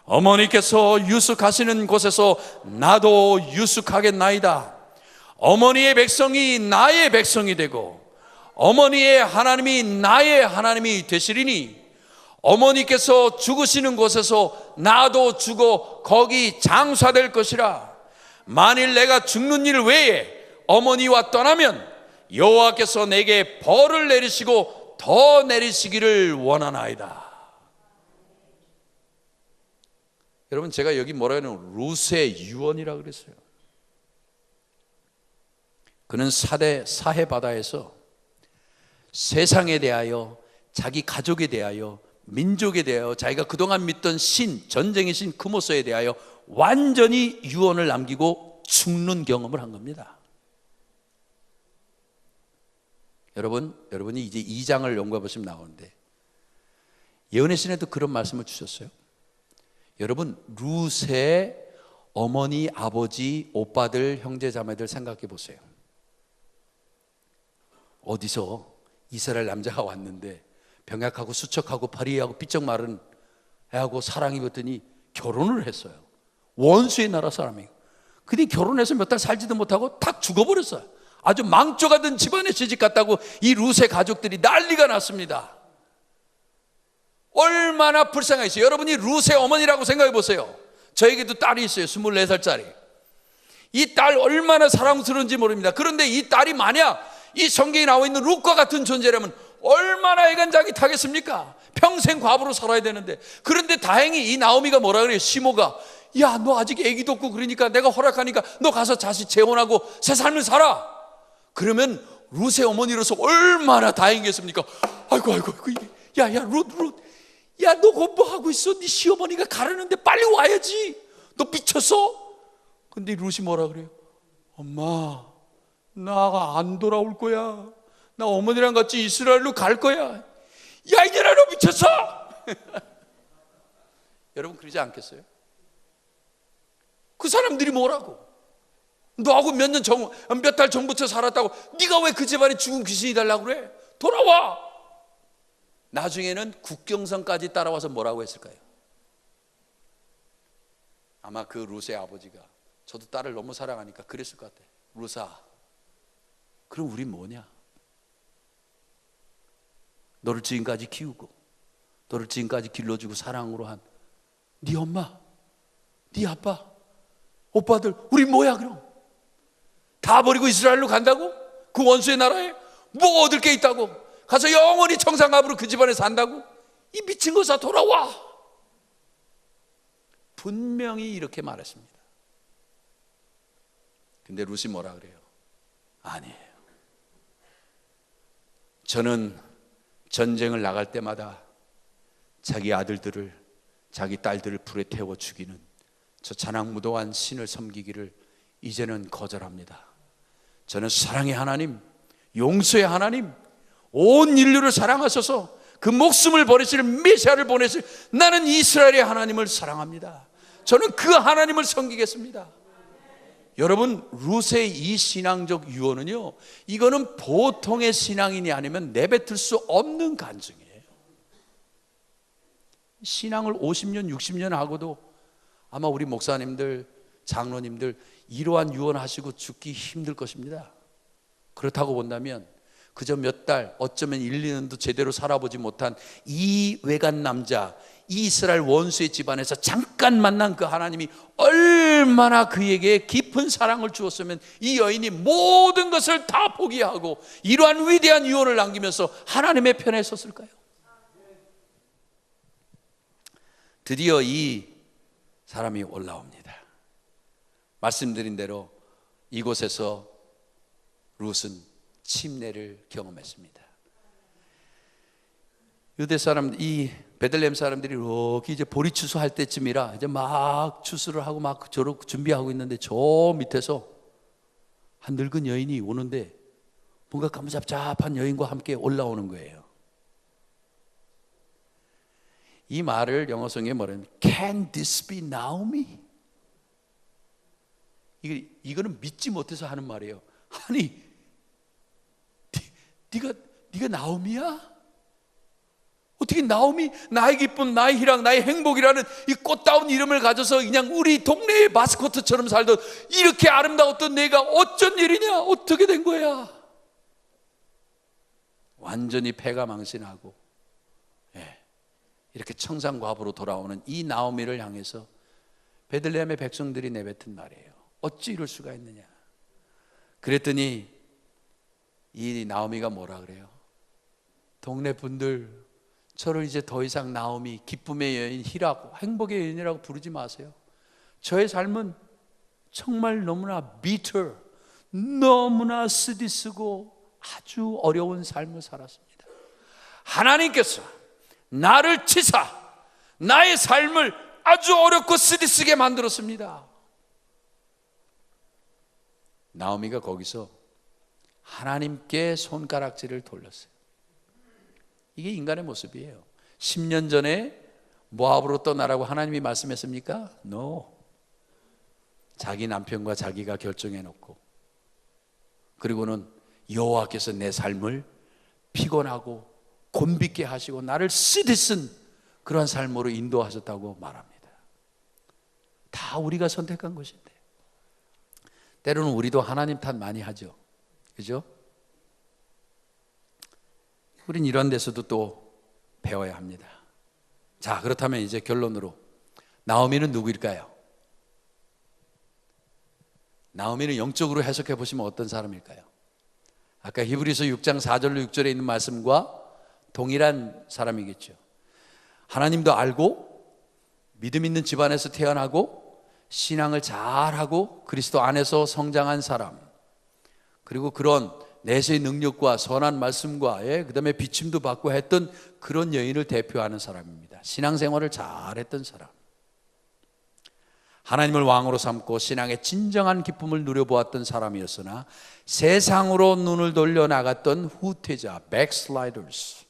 어머니께서 유숙하시는 곳에서 나도 유숙하겠나이다. 어머니의 백성이 나의 백성이 되고 어머니의 하나님이 나의 하나님이 되시리니 어머니께서 죽으시는 곳에서 나도 죽어 거기 장사될 것이라. 만일 내가 죽는 일 외에 어머니와 떠나면 여호와께서 내게 벌을 내리시고 더 내리시기를 원하나이다. 여러분, 제가 여기 뭐라 하냐면 룻의 유언이라고 그랬어요. 그는 사해 바다에서 세상에 대하여, 자기 가족에 대하여, 민족에 대하여, 자기가 그동안 믿던 신, 전쟁의 신 크모스에 대하여 완전히 유언을 남기고 죽는 경험을 한 겁니다. 여러분이 이제 2장을 연구해 보시면 나오는데, 예언의 신에도 그런 말씀을 주셨어요. 여러분, 룻의 어머니, 아버지, 오빠들, 형제, 자매들 생각해 보세요. 어디서 이스라엘 남자가 왔는데 병약하고 수척하고 파리하고 삐쩍 마른 애하고 사랑이 붙더니 결혼을 했어요. 원수의 나라 사람이에요. 근데 결혼해서 몇 달 살지도 못하고 딱 죽어버렸어요. 아주 망쳐가던 집안에 시집 갔다고 이 룻의 가족들이 난리가 났습니다. 얼마나 불쌍하겠어요. 여러분이 룻의 어머니라고 생각해 보세요. 저에게도 딸이 있어요. 24살짜리. 이 딸 얼마나 사랑스러운지 모릅니다. 그런데 이 딸이 만약 이 성경에 나와 있는 룻과 같은 존재라면 얼마나 애간장이 타겠습니까? 평생 과부로 살아야 되는데. 그런데 다행히 이 나오미가 뭐라 그래요? 시모가, 야, 너 아직 애기도 없고 그러니까 내가 허락하니까 너 가서 다시 재혼하고 새 삶을 살아. 그러면 룻의 어머니로서 얼마나 다행이겠습니까? 아이고 야 룻, 야, 너 공부하고 있어. 네 시어머니가 가르는데 빨리 와야지. 너 미쳤어? 근데 룻이 뭐라 그래요? 엄마, 나 안 돌아올 거야. 나 어머니랑 같이 이스라엘로 갈 거야. 야, 이년아, 너 미쳤어? 여러분, 그러지 않겠어요? 그 사람들이 뭐라고? 너하고 몇 달 전부터 살았다고. 네가 왜 그 집안에 죽은 귀신이 달라고 그래? 돌아와. 나중에는 국경선까지 따라와서 뭐라고 했을까요? 아마 그 룻의 아버지가, 저도 딸을 너무 사랑하니까 그랬을 것 같아요. 룻아, 그럼 우린 뭐냐? 너를 지금까지 키우고 너를 지금까지 길러주고 사랑으로 한 네 엄마, 네 아빠, 오빠들, 우린 뭐야 그럼? 다 버리고 이스라엘로 간다고? 그 원수의 나라에? 뭐 얻을 게 있다고? 가서 영원히 청상갑으로 그 집안에 산다고? 이 미친 것아, 돌아와. 분명히 이렇게 말했습니다. 근데 룻이 뭐라 그래요? 아니에요. 저는 전쟁을 나갈 때마다 자기 아들들을, 자기 딸들을 불에 태워 죽이는 저 잔악무도한 신을 섬기기를 이제는 거절합니다. 저는 사랑의 하나님, 용서의 하나님, 온 인류를 사랑하셔서 그 목숨을 버리실 메시아를 보내실 나는 이스라엘의 하나님을 사랑합니다. 저는 그 하나님을 섬기겠습니다. 여러분, 룻의 이 신앙적 유언은요, 이거는 보통의 신앙인이 아니면 내뱉을 수 없는 간증이에요. 신앙을 50년, 60년 하고도 아마 우리 목사님들, 장로님들 이러한 유언하시고 죽기 힘들 것입니다. 그렇다고 본다면 그저 몇 달, 어쩌면 1, 2년도 제대로 살아보지 못한 이 외간 남자, 이 이스라엘 원수의 집안에서 잠깐 만난 그 하나님이 얼마나 그에게 깊은 사랑을 주었으면 이 여인이 모든 것을 다 포기하고 이러한 위대한 유언을 남기면서 하나님의 편에 섰을까요? 드디어 이 사람이 올라옵니다. 말씀드린 대로 이곳에서 룻은 침례를 경험했습니다. 유대 사람, 이 베들레헴 사람들이 이렇게 이제 보리 추수할 때쯤이라 이제 막 추수를 하고 막 저렇게 준비하고 있는데 저 밑에서 한 늙은 여인이 오는데 뭔가 까무잡잡한 여인과 함께 올라오는 거예요. 이 말을 영어 성경에 뭐라면 Can this be Naomi? 이거는 믿지 못해서 하는 말이에요. 아니, 네가 나오미야? 어떻게 나오미, 나의 기쁨, 나의 희락, 나의 행복이라는 이 꽃다운 이름을 가져서 그냥 우리 동네의 마스코트처럼 살던 이렇게 아름다웠던 내가 어쩐 일이냐? 어떻게 된 거야? 완전히 패가 망신하고 이렇게 청산과부로 돌아오는 이 나오미를 향해서 베들레헴의 백성들이 내뱉은 말이에요. 어찌 이럴 수가 있느냐? 그랬더니 이 나오미가 뭐라 그래요? 동네 분들, 저를 이제 더 이상 나오미, 기쁨의 여인, 희락, 행복의 여인이라고 부르지 마세요. 저의 삶은 정말 너무나 bitter, 너무나 쓰디쓰고 아주 어려운 삶을 살았습니다. 하나님께서 나를 치사 나의 삶을 아주 어렵고 쓰디쓰게 만들었습니다. 나오미가 거기서 하나님께 손가락질을 돌렸어요. 이게 인간의 모습이에요. 10년 전에 모압으로 떠나라고 하나님이 말씀했습니까? No. 자기 남편과 자기가 결정해 놓고, 그리고는 여호와께서 내 삶을 피곤하고 곤빗게 하시고 나를 쓰디쓴 그런 삶으로 인도하셨다고 말합니다. 다 우리가 선택한 것인데, 때로는 우리도 하나님 탓 많이 하죠. 그죠? 우린 이런 데서도 또 배워야 합니다. 자, 그렇다면 이제 결론으로 나오미는 누구일까요? 나오미는 영적으로 해석해 보시면 어떤 사람일까요? 아까 히브리서 6장 4절로 6절에 있는 말씀과 동일한 사람이겠죠. 하나님도 알고 믿음 있는 집안에서 태어나고 신앙을 잘하고 그리스도 안에서 성장한 사람, 그리고 그런 내세의 능력과 선한 말씀과 그 다음에 비침도 받고 했던 그런 여인을 대표하는 사람입니다. 신앙생활을 잘했던 사람, 하나님을 왕으로 삼고 신앙의 진정한 기쁨을 누려보았던 사람이었으나 세상으로 눈을 돌려 나갔던 후퇴자, backsliders.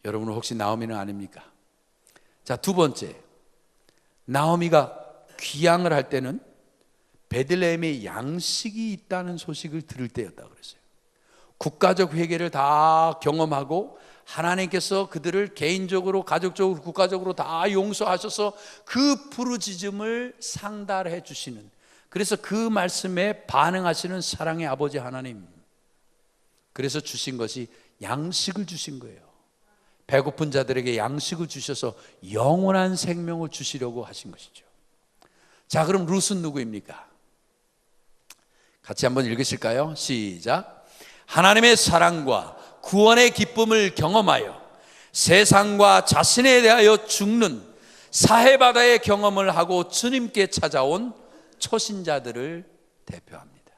여러분은 혹시 나오미는 아닙니까? 자, 두 번째, 나오미가 귀향을 할 때는 베들레헴에 양식이 있다는 소식을 들을 때였다 그랬어요. 국가적 회개를 다 경험하고 하나님께서 그들을 개인적으로, 가족적으로, 국가적으로 다 용서하셔서 그 부르짖음을 상달해 주시는, 그래서 그 말씀에 반응하시는 사랑의 아버지 하나님, 그래서 주신 것이 양식을 주신 거예요. 배고픈 자들에게 양식을 주셔서 영원한 생명을 주시려고 하신 것이죠. 자, 그럼 룻은 누구입니까? 같이 한번 읽으실까요? 시작. 하나님의 사랑과 구원의 기쁨을 경험하여 세상과 자신에 대하여 죽는 사해바다의 경험을 하고 주님께 찾아온 초신자들을 대표합니다.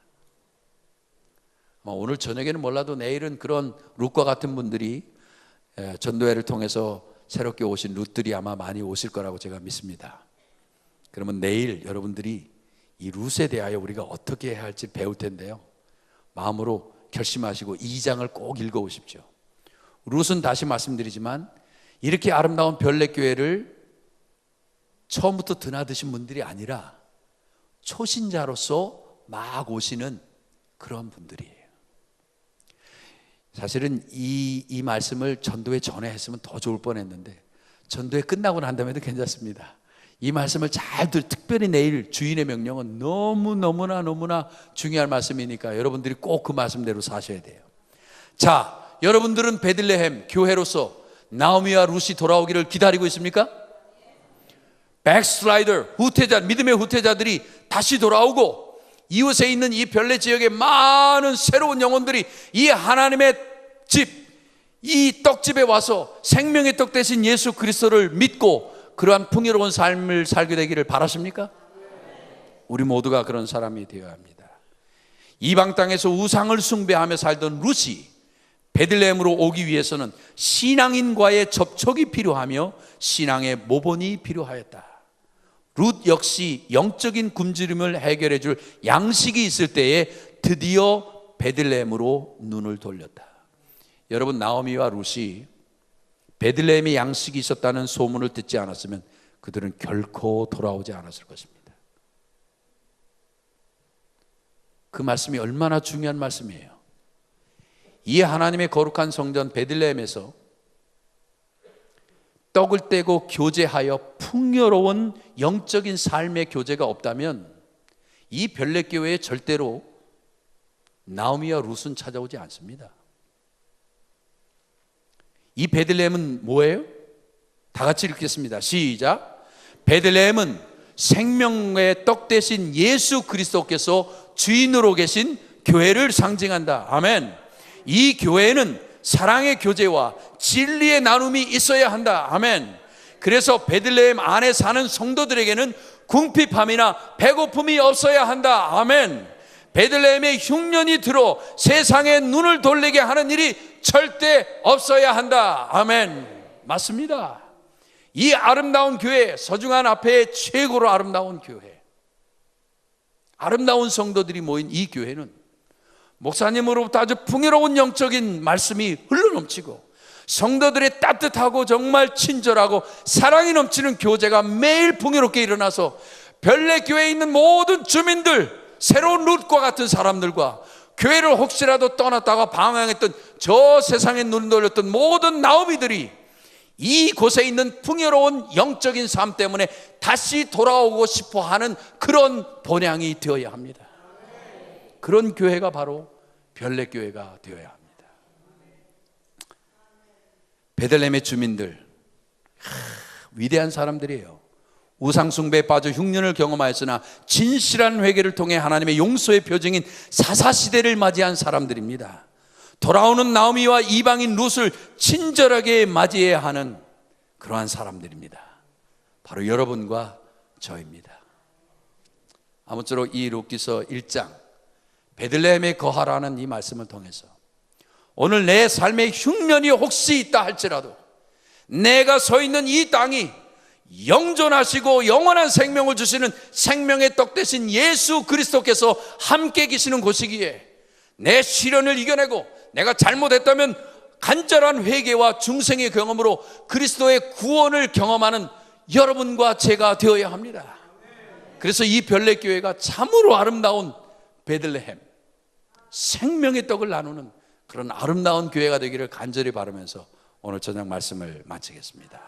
오늘 저녁에는 몰라도 내일은 그런 룻과 같은 분들이 전도회를 통해서 새롭게 오신 룻들이 아마 많이 오실 거라고 제가 믿습니다. 그러면 내일 여러분들이 이 룻에 대하여 우리가 어떻게 해야 할지 배울 텐데요, 마음으로 결심하시고 2장을 꼭 읽어오십시오. 룻은 다시 말씀드리지만 이렇게 아름다운 별내교회를 처음부터 드나드신 분들이 아니라 초신자로서 막 오시는 그런 분들이에요. 사실은 이 말씀을 전도회 전에 했으면 더 좋을 뻔했는데 전도회 끝나고 난 다음에도 괜찮습니다. 이 말씀을 잘 특별히 내일 주인의 명령은 너무나 중요한 말씀이니까 여러분들이 꼭 그 말씀대로 사셔야 돼요. 자, 여러분들은 베들레헴 교회로서 나오미와 룻이 돌아오기를 기다리고 있습니까? 백슬라이더, 후퇴자, 믿음의 후퇴자들이 다시 돌아오고 이웃에 있는 이 별내 지역의 많은 새로운 영혼들이 이 하나님의 집, 이 떡집에 와서 생명의 떡 대신 예수 그리스도를 믿고 그러한 풍요로운 삶을 살게 되기를 바라십니까? 우리 모두가 그런 사람이 되어야 합니다. 이방 땅에서 우상을 숭배하며 살던 룻이 베들레헴으로 오기 위해서는 신앙인과의 접촉이 필요하며 신앙의 모본이 필요하였다. 룻 역시 영적인 굶주림을 해결해 줄 양식이 있을 때에 드디어 베들레헴으로 눈을 돌렸다. 여러분, 나오미와 룻이 베들레헴에 양식이 있었다는 소문을 듣지 않았으면 그들은 결코 돌아오지 않았을 것입니다. 그 말씀이 얼마나 중요한 말씀이에요. 이 하나님의 거룩한 성전 베들레헴에서 떡을 떼고 교제하여 풍요로운 영적인 삶의 교제가 없다면 이 별내교회에 절대로 나오미와 룻은 찾아오지 않습니다. 이 베들레헴은 뭐예요? 다 같이 읽겠습니다. 시작. 베들레헴은 생명의 떡 대신 예수 그리스도께서 주인으로 계신 교회를 상징한다. 아멘. 이 교회는 사랑의 교제와 진리의 나눔이 있어야 한다. 아멘. 그래서 베들레헴 안에 사는 성도들에게는 궁핍함이나 배고픔이 없어야 한다. 아멘. 베들레헴에 흉년이 들어 세상에 눈을 돌리게 하는 일이 절대 없어야 한다. 아멘. 맞습니다. 이 아름다운 교회, 서중한 앞에 최고로 아름다운 교회, 아름다운 성도들이 모인 이 교회는 목사님으로부터 아주 풍요로운 영적인 말씀이 흘러넘치고 성도들의 따뜻하고 정말 친절하고 사랑이 넘치는 교제가 매일 풍요롭게 일어나서 별내교회에 있는 모든 주민들, 새로운 룻과 같은 사람들과 교회를 혹시라도 떠났다가 방황했던 저 세상에 눈 돌렸던 모든 나오미들이 이곳에 있는 풍요로운 영적인 삶 때문에 다시 돌아오고 싶어 하는 그런 본향이 되어야 합니다. 그런 교회가 바로 별내교회가 되어야 합니다. 베들레헴의 주민들, 위대한 사람들이에요. 우상숭배에 빠져 흉년을 경험하였으나 진실한 회개를 통해 하나님의 용서의 표징인 사사시대를 맞이한 사람들입니다. 돌아오는 나오미와 이방인 룻을 친절하게 맞이해야 하는 그러한 사람들입니다. 바로 여러분과 저입니다. 아무쪼록 이 룻기서 1장 베들레헴에 거하라는 이 말씀을 통해서 오늘 내 삶에 흉년이 혹시 있다 할지라도 내가 서 있는 이 땅이 영존하시고 영원한 생명을 주시는 생명의 떡 대신 예수 그리스도께서 함께 계시는 곳이기에 내 시련을 이겨내고 내가 잘못했다면 간절한 회개와 중생의 경험으로 그리스도의 구원을 경험하는 여러분과 제가 되어야 합니다. 그래서 이 별내교회가 참으로 아름다운 베들레헴, 생명의 떡을 나누는 그런 아름다운 교회가 되기를 간절히 바라면서 오늘 저녁 말씀을 마치겠습니다.